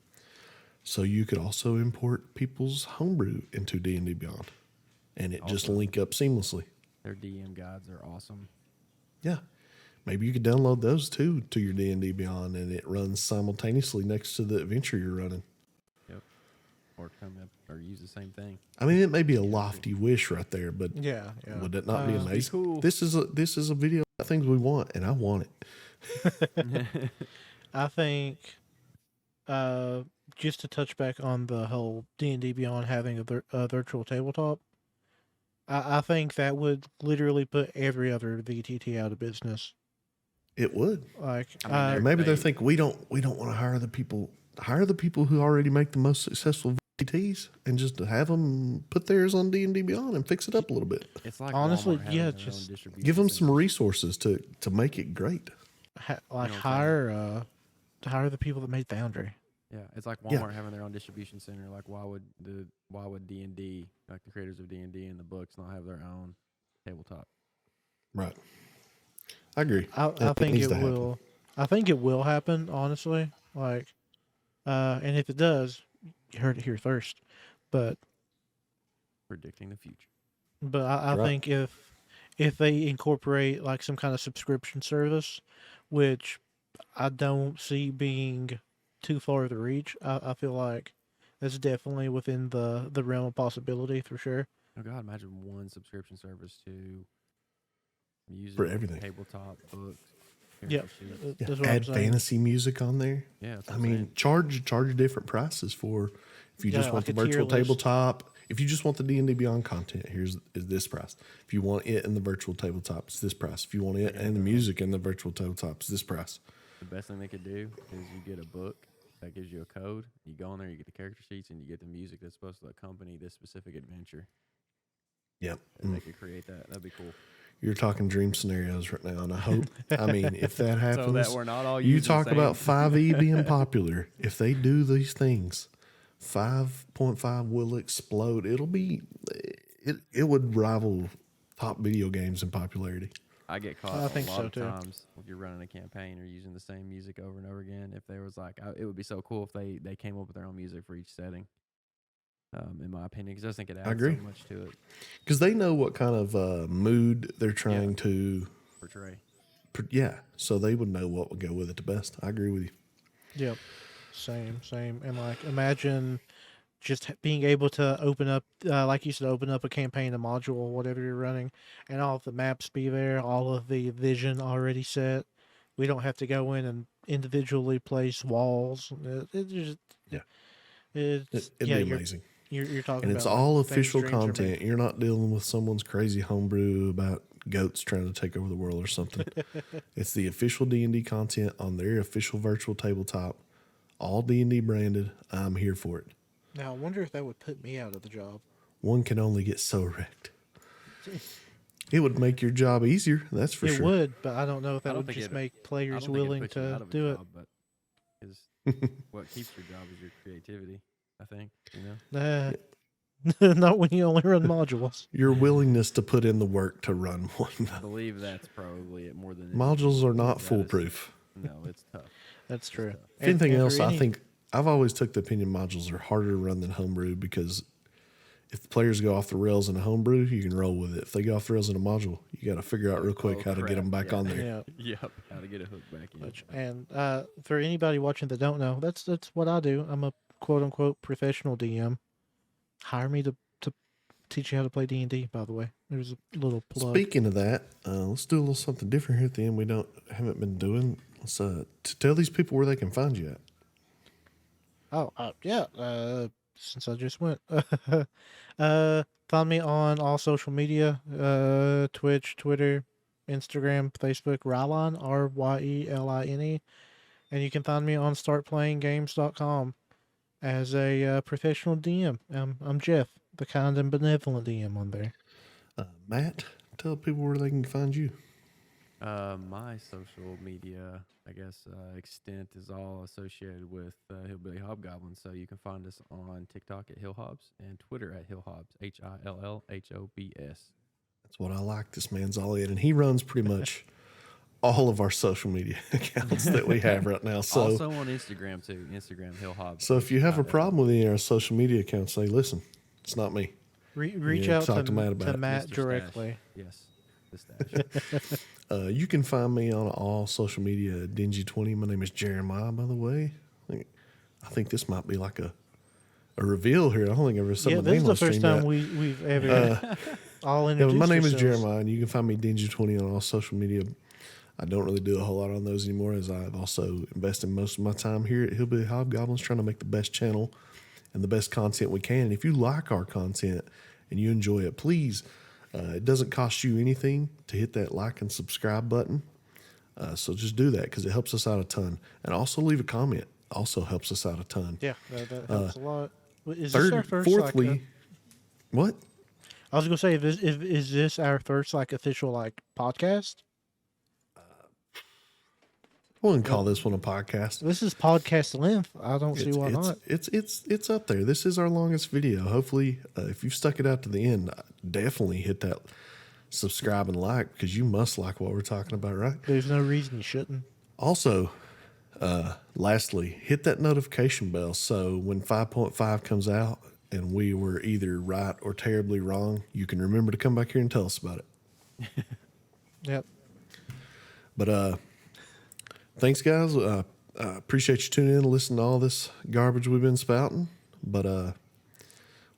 so you could also import people's homebrew into D&D Beyond, and it just link up seamlessly. Their DM guides are awesome. Yeah. Maybe you could download those too to your D&D Beyond, and it runs simultaneously next to the adventure you're running. Yep. Or come up or use the same thing. I mean, it may be a lofty wish right there, but Yeah. would it not be Uh, amazing? cool. This is a video of things we want, and I want it. I think, just to touch back on the whole D&D Beyond having a virtual tabletop, I think that would literally put every other VTT out of business. It would. Like, I mean, Maybe they They- think we don't want to hire the people. Hire the people who already make the most successful VTTs, and just have them put theirs on D&D Beyond and fix it up a little bit. It's like Honestly, Walmart having yeah, their own just distribution Give them center. some resources to make it great. like what I'm saying? hire the people that made Foundry. Yeah, it's like Yeah. Walmart having their own distribution center. Like, why would D&D, like the creators of D&D and the books, not have their own tabletop? Right. I agree. I That think needs it to happen. will. I think it will happen. Honestly, like, and if it does, you heard it here first. But Predicting the future. I Right. think if they incorporate like some kind of subscription service, which I don't see being too far to reach, I feel like that's definitely within the realm of possibility for sure. Oh God, imagine one subscription service to music, For everything. tabletop, books, Yep. character sheets. Yeah. That's what Add I'm saying. fantasy music on there. Yeah, that's I what I'm mean, saying. charge different prices for if you just Yeah, want like the a tier virtual list. tabletop. If you just want the D&D Beyond content, is this price. If you want it in the virtual tabletop, it's this price. If you want it and the music in the virtual tabletop, it's this price. The best thing they could do is you get a book that gives you a code. You go in there, you get the character sheets, and you get the music that's supposed to accompany this specific adventure. Yep. And they could create that. That'd be cool. You're talking dream scenarios right now, and I hope. I mean, if that happens, So that we're not all you using talk the same- about 5e being popular. If they do these things, 5.5 will explode. It'll be. It would rival top video games in popularity. I get caught I a think lot so, of too. times if you're running a campaign or using the same music over and over again. If there was like, it would be so cool if they came up with their own music for each setting. In my opinion, because I just think it adds agree. so much to it. Because they know what kind of mood they're trying to. Portray. Yeah, so they would know what would go with it the best. I agree with you. Yep. Same. And like, imagine just being able to open up, like you said, open up a campaign, a module, whatever you're running, and all of the maps be there, all of the vision already set. We don't have to go in and individually place walls. It just, Yeah. it's It'd yeah. be amazing. You're talking And about it's all like, things official dreams are made. content. You're not dealing with someone's crazy homebrew about goats trying to take over the world or something. It's the official D&D content on their official virtual tabletop, all D&D branded. I'm here for it. Now I wonder if that would put me out of the job. One can only get so wrecked. It would make your job easier, that's for It sure. would, but I don't know if I that don't would think just it'd- make I players don't think it'd willing put you out to of a do job, but is what keeps your job is your creativity. I think it. Not when you only run modules. Your willingness to put in the work to run one. I believe that's probably it more than Modules are not That is- foolproof. No, it's tough. That's true. tough. If anything and else, for I any- think I've always took the opinion modules are harder to run than homebrew because if the players go off the rails in a homebrew, you can roll with it. If they go off the rails in a module, you got to figure out real quick how to get crap, them back yeah. on there. Yeah. Yep. How to get a hook back in. And for anybody watching that don't know, that's what I do. I'm a quote unquote professional DM. Hire me to teach you how to play D&D. By the way, there's a little plug. Speaking of that, let's do a little something different here at the end. We haven't been doing. Let's to tell these people where they can find you at. Oh, yeah. Since I just went, find me on all social media: Twitch, Twitter, Instagram, Facebook. Ryline, RYELINE, and you can find me on StartPlayingGames.com as a professional DM. I'm Jeff, the kind and benevolent DM on there. Matt, tell people where they can find you. My social media, I guess, extent is all associated with Hillbilly Hobgoblin. So you can find us on TikTok at Hillhobs and Twitter at Hillhobs, HILLHOBS. That's what I like. This man's all in, and he runs pretty much all of our social media accounts that we have right now. So, Also on Instagram too. Instagram Hillhobs. so if you have a problem with any of our social media accounts, say, listen, it's not me. Reach Yeah, out talk to to Matt about it. Matt Mr. Stash. directly. Yes. the stash. You can find me on all social media at Dingy20. My name is Jeremiah, by the way. I think this might be like a reveal here. I don't think I've ever said Yeah, my this name is the on first stream time yet. we've ever all Yeah, introduced my name is ourselves. Jeremiah, and you can find me Dingy20 on all social media. I don't really do a whole lot on those anymore, as I've also invested most of my time here at Hillbilly Hobgoblins trying to make the best channel and the best content we can. And if you like our content and you enjoy it, please, it doesn't cost you anything to hit that like and subscribe button. So just do that because it helps us out a ton. And also leave a comment. Also helps us out a ton. Yeah, that helps a lot. Is this our first? Fourthly, what? I was gonna say, is this our first like official like podcast? I wouldn't call this one a podcast. This is podcast length. I don't see why not. It's up there. This is our longest video. Hopefully, if you've stuck it out to the end, definitely hit that subscribe and like because you must like what we're talking about, right? There's no reason you shouldn't. Also, lastly, hit that notification bell so when 5.5 comes out and we were either right or terribly wrong, you can remember to come back here and tell us about it. Yep. But thanks, guys. I appreciate you tuning in and listening to all this garbage we've been spouting. But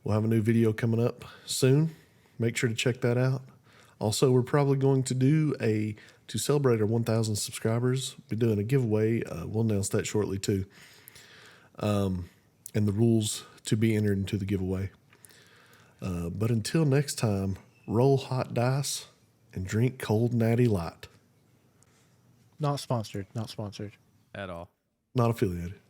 we'll have a new video coming up soon. Make sure to check that out. Also, we're probably going to do to celebrate our 1,000 subscribers, be doing a giveaway. We'll announce that shortly too. And the rules to be entered into the giveaway. But until next time, roll hot dice and drink cold natty light. Not sponsored. Not sponsored. At all. Not affiliated.